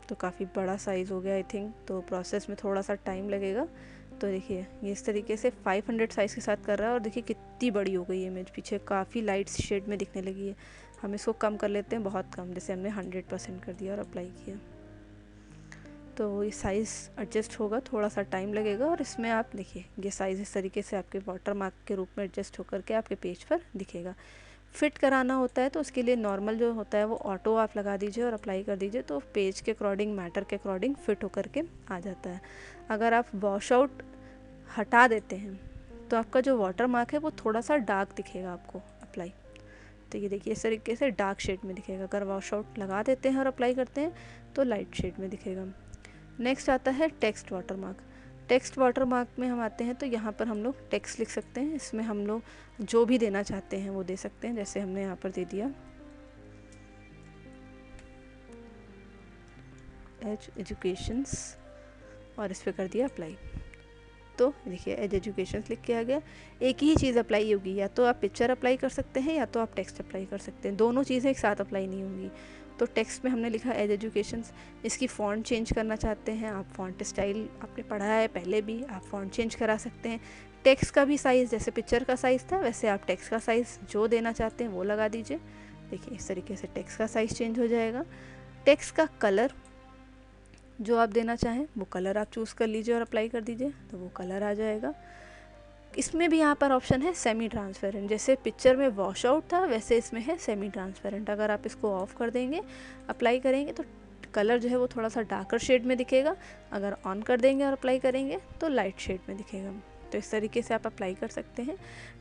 तो काफ़ी बड़ा साइज़ हो गया आई थिंक, तो प्रोसेस में थोड़ा सा टाइम लगेगा। तो देखिए ये इस तरीके से 500 साइज़ के साथ कर रहा है और देखिए कितनी बड़ी हो गई है इमेज, पीछे काफ़ी लाइट शेड में दिखने लगी है। हम इसको कम कर लेते हैं, बहुत कम, जैसे हमने 100% कर दिया और अप्लाई किया। तो ये साइज़ एडजस्ट होगा, थोड़ा सा टाइम लगेगा। और इसमें आप देखिए ये साइज़ इस तरीके से आपके वाटर मार्क के रूप में एडजस्ट होकर के आपके पेज पर दिखेगा। फिट कराना होता है तो उसके लिए नॉर्मल जो होता है वो ऑटो आप लगा दीजिए और अप्लाई कर दीजिए, तो पेज के अकॉर्डिंग, मैटर के अकॉर्डिंग फिट होकर के आ जाता है। अगर आप वॉश आउट हटा देते हैं तो आपका जो वाटर मार्क है वो थोड़ा सा डार्क दिखेगा आपको अप्लाई। तो ये देखिए इस तरीके से डार्क शेड में दिखेगा। अगर वॉश आउट लगा देते हैं और अप्लाई करते हैं तो लाइट शेड में दिखेगा। नेक्स्ट आता है text water mark. Text water mark में हम आते हैं तो यहाँ पर हम लोग टेक्स्ट लिख सकते हैं। इसमें हम लोग जो भी देना चाहते हैं वो दे सकते हैं, जैसे हमने यहाँ पर दे दिया एज एजुकेशंस और इस पर कर दिया अप्लाई। तो देखिए एज एजुकेशंस लिख के आ गया। एक ही चीज़ अप्लाई होगी, या तो आप पिक्चर अप्लाई कर सकते हैं या तो आप टेक्स्ट अप्लाई कर सकते हैं, दोनों चीज़ें एक साथ अप्लाई नहीं होंगी। तो टेक्स्ट में हमने लिखा एज एजुकेशंस। इसकी फ़ॉन्ट चेंज करना चाहते हैं आप, फ़ॉन्ट स्टाइल आपने पढ़ा है पहले भी, आप फ़ॉन्ट चेंज करा सकते हैं। टेक्स्ट का भी साइज़ जैसे पिक्चर का साइज़ था वैसे आप टेक्स्ट का साइज़ जो देना चाहते हैं वो लगा दीजिए। देखिए इस तरीके से टेक्स्ट का साइज़ चेंज हो जाएगा। टेक्स्ट का कलर जो आप देना चाहें वो कलर आप चूज़ कर लीजिए और अप्लाई कर दीजिए, तो वो कलर आ जाएगा। इसमें भी यहाँ पर ऑप्शन है सेमी ट्रांसपेरेंट, जैसे पिक्चर में वॉश आउट था वैसे इसमें है सेमी ट्रांसपेरेंट। अगर आप इसको ऑफ़ कर देंगे, अप्लाई करेंगे तो कलर जो है वो थोड़ा सा डार्कर शेड में दिखेगा। अगर ऑन कर देंगे और अप्लाई करेंगे तो लाइट शेड में दिखेगा। तो इस तरीके से आप अप्लाई कर सकते हैं।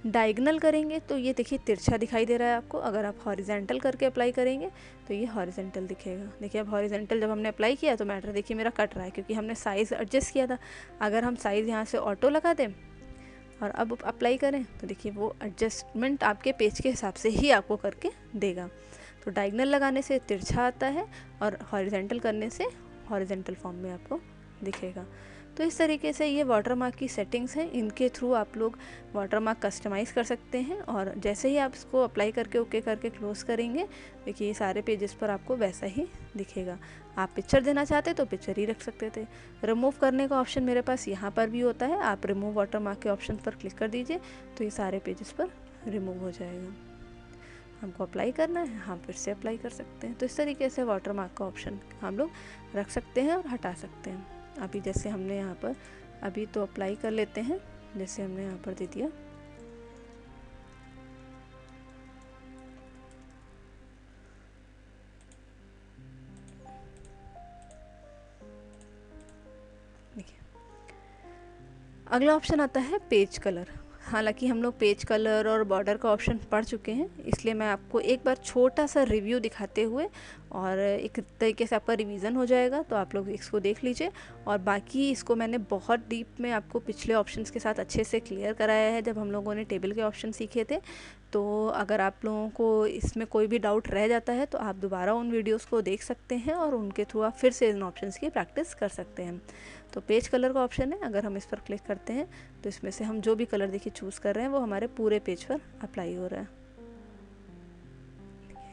डायगनल करेंगे तो ये देखिए तिरछा दिखाई दे रहा है आपको। अगर आप हॉरिजेंटल करके अप्लाई करेंगे तो ये हॉरिजेंटल दिखेगा। देखिए अब हॉरिजेंटल जब हमने अप्लाई किया तो मैटर देखिए मेरा कट रहा है, क्योंकि हमने साइज़ एडजस्ट किया था। अगर हम साइज़ यहाँ से ऑटो लगा दें और अब अप्लाई करें तो देखिए वो एडजस्टमेंट आपके पेज के हिसाब से ही आपको करके देगा। तो डायगनल लगाने से तिरछा आता है और हॉरिजेंटल करने से हॉरिजेंटल फॉर्म में आपको दिखेगा। तो इस तरीके से ये वाटरमार्क की सेटिंग्स हैं, इनके थ्रू आप लोग वाटरमार्क कस्टमाइज़ कर सकते हैं। और जैसे ही आप इसको अप्लाई करके ओके करके क्लोज़ करेंगे, देखिए ये सारे पेजेस पर आपको वैसा ही दिखेगा। आप पिक्चर देना चाहते तो पिक्चर ही रख सकते थे। रिमूव करने का ऑप्शन मेरे पास यहाँ पर भी होता है, आप रिमूव वाटरमार्क के ऑप्शन पर क्लिक कर दीजिए तो ये सारे पेजेस पर रिमूव हो जाएगा। हमको अप्लाई करना है, हम फिर से अप्लाई कर सकते हैं। तो इस तरीके से वाटरमार्क का ऑप्शन हम लोग रख सकते हैं और हटा सकते हैं। अभी जैसे हमने यहाँ पर अभी तो अप्लाई कर लेते हैं, जैसे हमने यहाँ पर दे दिया देखिए। अगला ऑप्शन आता है पेज कलर। हालांकि हम लोग पेज कलर और बॉर्डर का ऑप्शन पढ़ चुके हैं, इसलिए मैं आपको एक बार छोटा सा रिव्यू दिखाते हुए और एक तरीके से आपका रिवीजन हो जाएगा, तो आप लोग इसको देख लीजिए। और बाकी इसको मैंने बहुत डीप में आपको पिछले ऑप्शंस के साथ अच्छे से क्लियर कराया है जब हम लोगों ने टेबल के ऑप्शन सीखे थे। तो अगर आप लोगों को इसमें कोई भी डाउट रह जाता है तो आप दोबारा उन वीडियोस को देख सकते हैं और उनके थ्रू आप फिर से इन ऑप्शंस की प्रैक्टिस कर सकते हैं। तो पेज कलर का ऑप्शन है, अगर हम इस पर क्लिक करते हैं तो इसमें से हम जो भी कलर देखिए चूज़ कर रहे हैं वो हमारे पूरे पेज पर अप्लाई हो रहा है।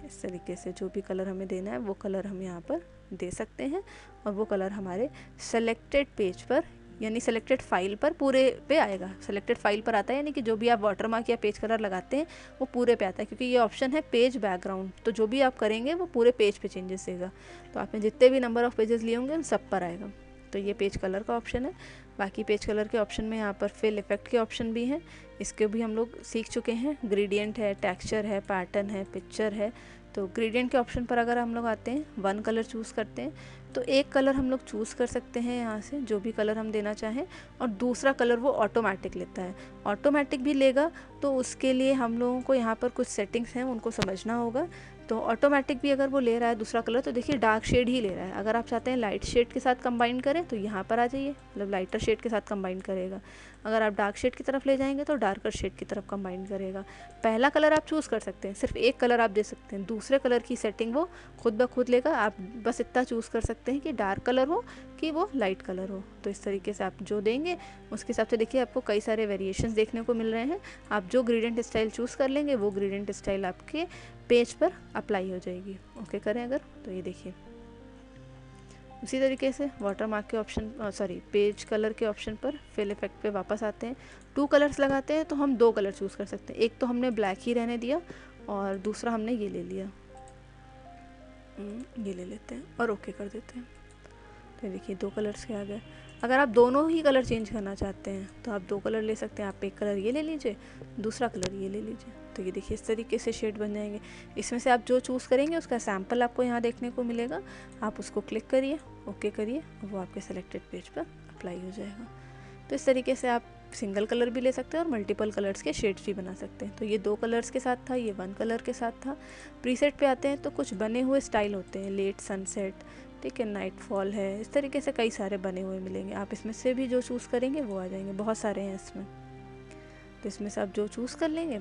इस तरीके से जो भी कलर हमें देना है वो कलर हम यहाँ पर दे सकते हैं और वो कलर हमारे सेलेक्टेड पेज पर यानी सेलेक्टेड फाइल पर पूरे पे आएगा। सेलेक्टेड फाइल पर आता है यानी कि जो भी आप वाटरमार्क या पेज कलर लगाते हैं वो पूरे पे आता है, क्योंकि ये ऑप्शन है पेज बैकग्राउंड। तो जो भी आप करेंगे वो पूरे पेज पे चेंजेस देगा। तो आपने जितने भी नंबर ऑफ़ पेजेस लिए होंगे उन सब पर आएगा। तो ये पेज कलर का ऑप्शन है। बाकी पेज कलर के ऑप्शन में यहाँ पर फिल इफेक्ट के ऑप्शन भी हैं, इसके भी हम लोग सीख चुके हैं। ग्रेडियंट है, टेक्सचर है, पैटर्न है, पिक्चर है। तो ग्रेडियंट के ऑप्शन पर अगर हम लोग आते हैं, वन कलर चूज़ करते हैं तो एक कलर हम लोग चूज़ कर सकते हैं यहाँ से जो भी कलर हम देना चाहें, और दूसरा कलर वो ऑटोमेटिक लेता है। ऑटोमेटिक भी लेगा तो उसके लिए हम लोगों को यहाँ पर कुछ सेटिंग्स हैं उनको समझना होगा। तो ऑटोमेटिक भी अगर वो ले रहा है दूसरा कलर तो देखिए डार्क शेड ही ले रहा है। अगर आप चाहते हैं लाइट शेड के साथ कंबाइन करें तो यहाँ पर आ जाइए, मतलब लाइटर शेड के साथ कंबाइन करेगा। अगर आप डार्क शेड की तरफ ले जाएंगे तो डार्कर शेड की तरफ कंबाइन करेगा। पहला कलर आप चूज़ कर सकते हैं, सिर्फ एक कलर आप दे सकते हैं, दूसरे कलर की सेटिंग वो खुद ब खुद लेगा। आप बस इतना चूज़ कर सकते हैं कि डार्क कलर हो कि वो लाइट कलर हो। तो इस तरीके से आप जो देंगे उसके हिसाब से देखिए आपको कई सारे वेरिएशंस देखने को मिल रहे हैं। आप जो ग्रेडियंट स्टाइल चूज़ कर लेंगे वो ग्रेडियंट स्टाइल आपके पेज पर अप्लाई हो जाएगी। ओके करें अगर तो ये देखिए उसी तरीके से वाटर मार्क के ऑप्शन पेज कलर के ऑप्शन पर फिल इफेक्ट पे वापस आते हैं। 2 कलर्स लगाते हैं तो हम 2 कलर चूज़ कर सकते हैं। एक तो हमने ब्लैक ही रहने दिया और दूसरा हमने ये ले लिया, ये ले लेते हैं और ओके कर देते हैं। तो देखिए 2 कलर्स के आ गए। अगर आप दोनों ही कलर चेंज करना चाहते हैं तो आप 2 कलर ले सकते हैं। आप एक कलर ये ले लीजिए, दूसरा कलर ये ले लीजिए। तो ये देखिए इस तरीके से शेड बन जाएंगे। इसमें से आप जो चूज़ करेंगे उसका सैम्पल आपको यहाँ देखने को मिलेगा। आप उसको क्लिक करिए, ओके करिए, वो आपके सेलेक्टेड पेज पर अप्लाई हो जाएगा। तो इस तरीके से आप सिंगल कलर भी ले सकते हैं और मल्टीपल कलर्स के शेड्स भी बना सकते हैं। तो ये 2 कलर्स के साथ था, ये 1 कलर के साथ था। प्रीसेट पे आते हैं तो कुछ बने हुए स्टाइल होते हैं, लेट सनसेट, ठीक है, नाइट फॉल है, इस तरीके से कई सारे बने हुए मिलेंगे। आप इसमें से भी जो चूज़ करेंगे वो आ जाएंगे, बहुत सारे हैं इसमें। तो इसमें से आप जो चूज़ कर लेंगे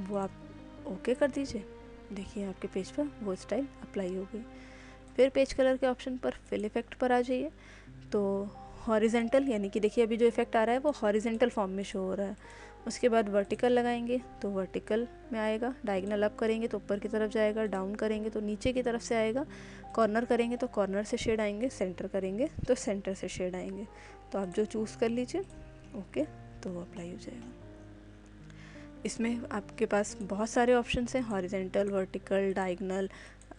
वो आप ओके कर दीजिए। देखिए आपके पेज पर वो स्टाइल अप्लाई हो गई। फिर पेज कलर के ऑप्शन पर फिल इफेक्ट पर आ जाइए। तो हॉरिजेंटल, यानी कि देखिए अभी जो इफेक्ट आ रहा है वो हॉरिजेंटल फॉर्म में शो हो रहा है। उसके बाद वर्टिकल लगाएंगे तो वर्टिकल में आएगा। डायगोनल अप करेंगे तो ऊपर की तरफ जाएगा, डाउन करेंगे तो नीचे की तरफ से आएगा, कॉर्नर करेंगे तो कॉर्नर से शेड आएंगे, सेंटर करेंगे तो सेंटर से शेड आएंगे। तो आप जो चूज़ कर लीजिए, ओके, तो वो अप्लाई हो जाएगा। इसमें आपके पास बहुत सारे ऑप्शंस हैं, horizontal, vertical, diagonal,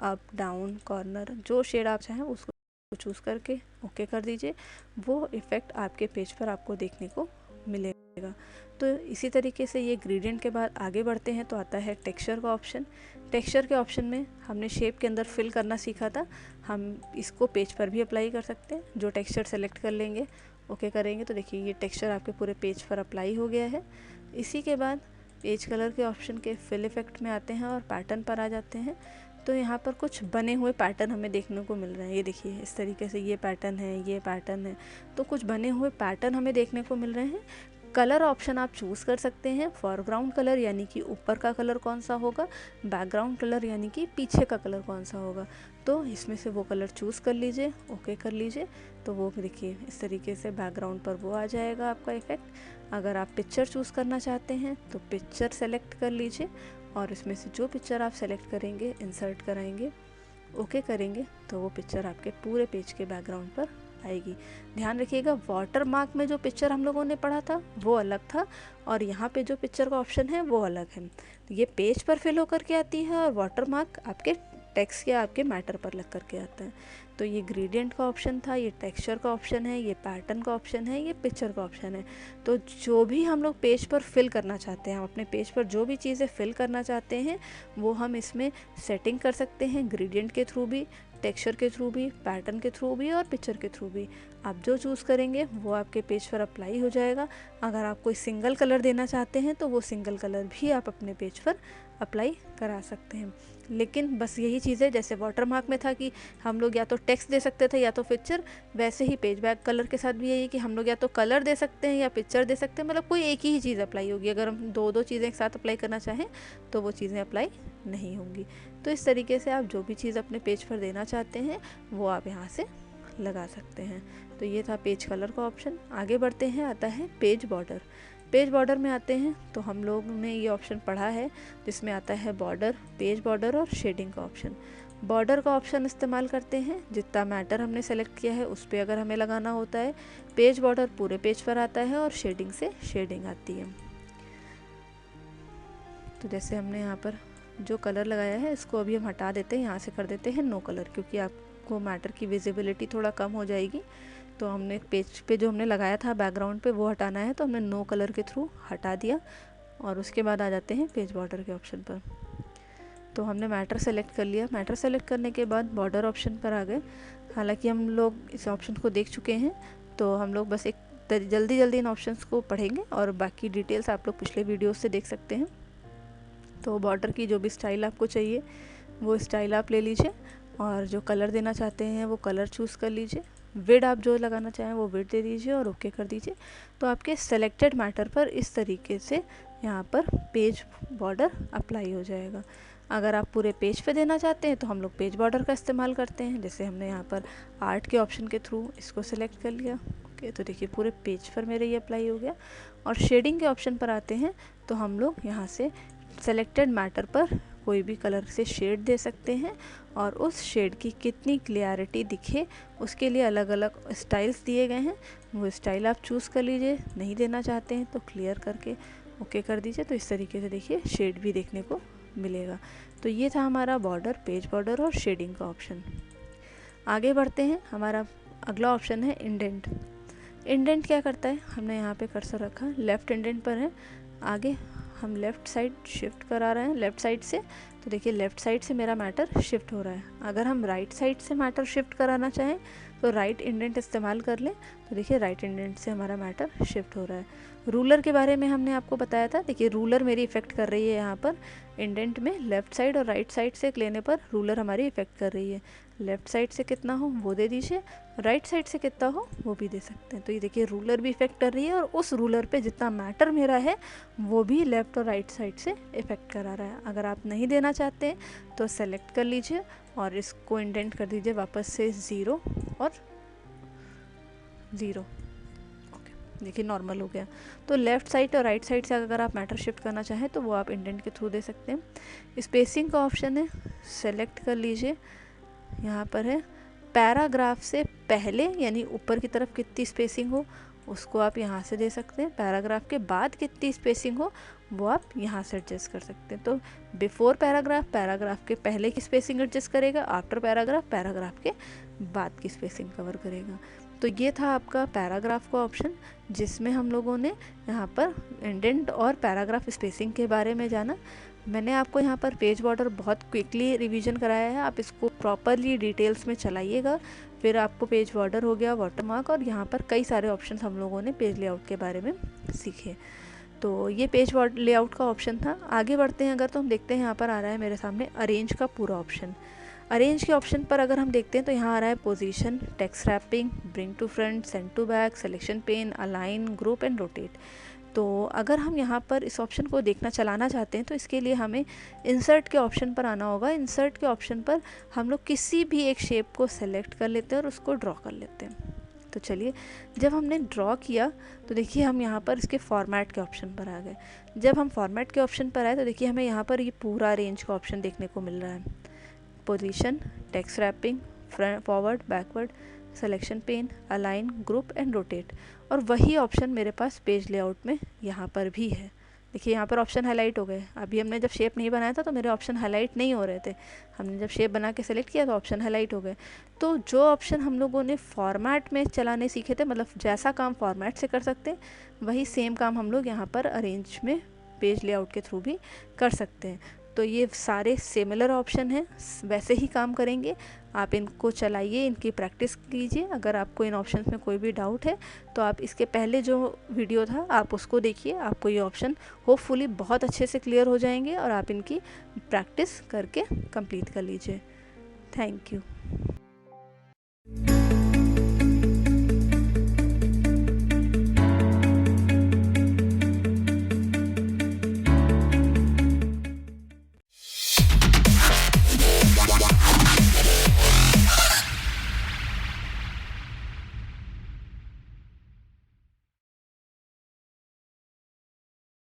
up, down, corner, जो शेड आप चाहें उसको चूज़ करके ओके कर दीजिए। वो इफ़ेक्ट आपके पेज पर आपको देखने को मिलेगा। तो इसी तरीके से ये ग्रेडियंट के बाद आगे बढ़ते हैं तो आता है टेक्सचर का ऑप्शन। टेक्सचर के ऑप्शन में हमने शेप के अंदर फिल करना सीखा था, हम इसको पेज पर भी अप्लाई कर सकते हैं। जो टेक्सचर सेलेक्ट कर लेंगे, ओके करेंगे, तो देखिए ये टेक्सचर आपके पूरे पेज पर अप्लाई हो गया है। इसी के बाद पेज कलर के ऑप्शन के फिल इफेक्ट में आते हैं और पैटर्न पर आ जाते हैं। तो यहाँ पर कुछ बने हुए पैटर्न हमें देखने को मिल रहे हैं। ये देखिए इस तरीके से ये पैटर्न है, ये पैटर्न है, तो कुछ बने हुए पैटर्न हमें देखने को मिल रहे हैं। कलर ऑप्शन आप चूज़ कर सकते हैं। फॉरग्राउंड कलर यानी कि ऊपर का कलर कौन सा होगा, बैकग्राउंड कलर यानी कि पीछे का कलर कौन सा होगा। तो इसमें से वो कलर चूज़ कर लीजिए, ओके कर लीजिए। तो वो देखिए इस तरीके से बैकग्राउंड पर वो आ जाएगा आपका इफ़ेक्ट। अगर आप पिक्चर चूज़ करना चाहते हैं तो पिक्चर सेलेक्ट कर लीजिए और इसमें से जो पिक्चर आप सेलेक्ट करेंगे, इंसर्ट कराएंगे, ओके करेंगे, तो वो पिक्चर आपके पूरे पेज के बैकग्राउंड पर आएगी। ध्यान रखिएगा, वाटर मार्क में जो पिक्चर हम लोगों ने पढ़ा था वो अलग था और यहाँ पे जो पिक्चर का ऑप्शन है वो अलग है। तो ये पेज पर फिल होकर के आती है और वाटर मार्क आपके टेक्स्ट या आपके मैटर पर लग करके आता है। तो ये ग्रेडियंट का ऑप्शन था, ये टेक्सचर का ऑप्शन है, ये पैटर्न का ऑप्शन है, ये पिक्चर का ऑप्शन है। तो जो भी हम लोग पेज पर फिल करना चाहते हैं, हम अपने पेज पर जो भी चीज़ें फिल करना चाहते हैं वो हम इसमें सेटिंग कर सकते हैं, ग्रेडियंट के थ्रू भी, टेक्सचर के थ्रू भी, पैटर्न के थ्रू भी और पिक्चर के थ्रू भी। आप जो चूज़ करेंगे वो आपके पेज पर अप्लाई हो जाएगा। अगर आप कोई सिंगल कलर देना चाहते हैं तो वो सिंगल कलर भी आप अपने पेज पर अप्लाई करा सकते हैं। लेकिन बस यही चीज़ है, जैसे वाटर मार्क में था कि हम लोग या तो टेक्स्ट दे सकते थे या तो पिक्चर, वैसे ही पेज बैक कलर के साथ भी यही कि हम लोग या तो कलर दे सकते हैं या पिक्चर दे सकते हैं, मतलब कोई एक ही चीज़ अप्लाई होगी। अगर हम दो चीज़ें एक साथ अप्लाई करना चाहें तो वो चीज़ें अप्लाई नहीं होंगी। तो इस तरीके से आप जो भी चीज़ अपने पेज पर देना चाहते हैं वो आप यहाँ से लगा सकते हैं। तो ये था पेज कलर का ऑप्शन। आगे बढ़ते हैं, आता है पेज बॉर्डर। पेज बॉर्डर में आते हैं तो हम लोग ने ये ऑप्शन पढ़ा है जिसमें आता है बॉर्डर, पेज बॉर्डर और शेडिंग का ऑप्शन। बॉर्डर का ऑप्शन इस्तेमाल करते हैं जितना मैटर हमने सेलेक्ट किया है उस पर अगर हमें लगाना होता है। पेज बॉर्डर पूरे पेज पर आता है और शेडिंग से शेडिंग आती है। तो जैसे हमने यहाँ पर जो कलर लगाया है इसको अभी हम हटा देते हैं, यहाँ से कर देते हैं नो कलर, क्योंकि आपको मैटर की विजिबिलिटी थोड़ा कम हो जाएगी। तो हमने पेज पे जो हमने लगाया था बैकग्राउंड पे वो हटाना है, तो हमने नो कलर के थ्रू हटा दिया। और उसके बाद आ जाते हैं पेज बॉर्डर के ऑप्शन पर। तो हमने मैटर सेलेक्ट कर लिया। मैटर सेलेक्ट करने के बाद बॉर्डर ऑप्शन पर आ गए। हालांकि हम लोग इस ऑप्शन को देख चुके हैं, तो हम लोग बस एक जल्दी इन ऑप्शंस को पढ़ेंगे और बाकी डिटेल्स आप लोग पिछले वीडियोस से देख सकते हैं। तो बॉर्डर की जो भी स्टाइल आपको चाहिए वो स्टाइल आप ले लीजिए और जो कलर देना चाहते हैं वो कलर चूज़ कर लीजिए। विड आप जो लगाना चाहें वो विड दे दीजिए और ओके कर दीजिए। तो आपके सेलेक्टेड मैटर पर इस तरीके से यहाँ पर पेज बॉर्डर अप्लाई हो जाएगा। अगर आप पूरे पेज पे देना चाहते हैं तो हम लोग पेज बॉर्डर का इस्तेमाल करते हैं। जैसे हमने यहाँ पर आर्ट के ऑप्शन के थ्रू इसको सेलेक्ट कर लिया, ओके, तो देखिए पूरे पेज पर मेरे ये अप्लाई हो गया। और शेडिंग के ऑप्शन पर आते हैं तो हम लोग यहाँ से सेलेक्टेड मैटर पर कोई भी कलर से शेड दे सकते हैं और उस शेड की कितनी क्लियरिटी दिखे उसके लिए अलग अलग स्टाइल्स दिए गए हैं। वो स्टाइल आप चूज़ कर लीजिए, नहीं देना चाहते हैं तो क्लियर करके ओके कर दीजिए। तो इस तरीके से देखिए शेड भी देखने को मिलेगा। तो ये था हमारा बॉर्डर, पेज बॉर्डर और शेडिंग का ऑप्शन। आगे बढ़ते हैं, हमारा अगला ऑप्शन है इंडेंट। इंडेंट क्या करता है, हमने यहाँ पे कर्सर रखा, लेफ़्ट इंडेंट पर है, आगे हम लेफ़्ट साइड शिफ्ट करा रहे हैं लेफ़्ट साइड से। तो देखिए लेफ़्ट साइड से मेरा मैटर शिफ्ट हो रहा है। अगर हम राइट साइड से मैटर शिफ्ट कराना चाहें तो राइट इंडेंट इस्तेमाल कर लें। तो देखिए राइट इंडेंट से हमारा मैटर शिफ्ट हो रहा है। रूलर के बारे में हमने आपको बताया था, देखिए रूलर मेरी इफ़ेक्ट कर रही है यहाँ पर इंडेंट में। लेफ़्ट साइड और राइट साइड से लेने पर रूलर हमारी इफ़ेक्ट कर रही है। लेफ़्ट साइड से कितना हो वो दे दीजिए, राइट साइड से कितना हो वो भी दे सकते हैं। तो ये देखिए रूलर भी इफ़ेक्ट कर रही है और उस रूलर पे जितना मैटर मेरा है वो भी लेफ़्ट और राइट साइड से इफ़ेक्ट करा रहा है। अगर आप नहीं देना चाहते हैं तो सेलेक्ट कर लीजिए और इसको इंडेंट कर दीजिए वापस से 0 और 0। ओके, देखिए नॉर्मल हो गया। तो लेफ़्ट साइड और राइट साइड से अगर आप मैटर शिफ्ट करना चाहें तो वो आप इंडेंट के थ्रू दे सकते हैं। स्पेसिंग का ऑप्शन है, सेलेक्ट कर लीजिए, यहाँ पर है पैराग्राफ से पहले यानी ऊपर की तरफ कितनी स्पेसिंग हो उसको आप यहाँ से दे सकते हैं। पैराग्राफ के बाद कितनी स्पेसिंग हो वो आप यहाँ से एडजस्ट कर सकते हैं। तो बिफोर पैराग्राफ, पैराग्राफ के पहले की स्पेसिंग एडजस्ट करेगा, आफ्टर पैराग्राफ, पैराग्राफ के बाद की स्पेसिंग कवर करेगा। तो ये था आपका पैराग्राफ का ऑप्शन जिसमें हम लोगों ने यहाँ पर इंडेंट और पैराग्राफ स्पेसिंग के बारे में जाना। मैंने आपको यहाँ पर पेज बॉर्डर बहुत क्विकली रिवीजन कराया है, आप इसको प्रॉपरली डिटेल्स में चलाइएगा। फिर आपको पेज बॉर्डर हो गया, वाटरमार्क, और यहाँ पर कई सारे ऑप्शंस हम लोगों ने पेज लेआउट के बारे में सीखे। तो ये पेज लेआउट का ऑप्शन था। आगे बढ़ते हैं अगर तो हम देखते हैं यहाँ पर आ रहा है मेरे सामने अरेंज का पूरा ऑप्शन। अरेंज के ऑप्शन पर अगर हम देखते हैं तो यहाँ आ रहा है position, text wrapping, bring to front, send to back, selection pane, align, group and rotate. तो अगर हम यहाँ पर इस ऑप्शन को देखना चलाना चाहते हैं तो इसके लिए हमें इंसर्ट के ऑप्शन पर आना होगा। इंसर्ट के ऑप्शन पर हम लोग किसी भी एक शेप को सेलेक्ट कर लेते हैं और उसको ड्रॉ कर लेते हैं। तो चलिए, जब हमने ड्रॉ किया तो देखिए हम यहाँ पर इसके फॉर्मेट के ऑप्शन पर आ गए। जब हम फॉर्मेट के ऑप्शन पर आए तो देखिए हमें यहाँ पर ये पूरा रेंज का ऑप्शन देखने को मिल रहा है। Position, text wrapping, forward, backward, selection pane, align, group and rotate. और वही ऑप्शन मेरे पास पेज लेआउट में यहाँ पर भी है। देखिए यहाँ पर ऑप्शन हाईलाइट हो गए। अभी हमने जब शेप नहीं बनाया था तो मेरे ऑप्शन हाईलाइट नहीं हो रहे थे, हमने जब शेप बना के सेलेक्ट किया तो ऑप्शन हाईलाइट हो गए। तो जो ऑप्शन हम लोगों ने फॉर्मेट में चलाने सीखे थे, मतलब जैसा काम फॉर्मेट से कर सकते हैं वही सेम काम हम लोग यहाँ पर अरेंज में पेज लेआउट के थ्रू भी कर सकते हैं। तो ये सारे सिमिलर ऑप्शन हैं, वैसे ही काम करेंगे। आप इनको चलाइए, इनकी प्रैक्टिस कीजिए। अगर आपको इन ऑप्शंस में कोई भी डाउट है तो आप इसके पहले जो वीडियो था आप उसको देखिए, आपको ये ऑप्शन होपफुली बहुत अच्छे से क्लियर हो जाएंगे और आप इनकी प्रैक्टिस करके कंप्लीट कर लीजिए। Thank you.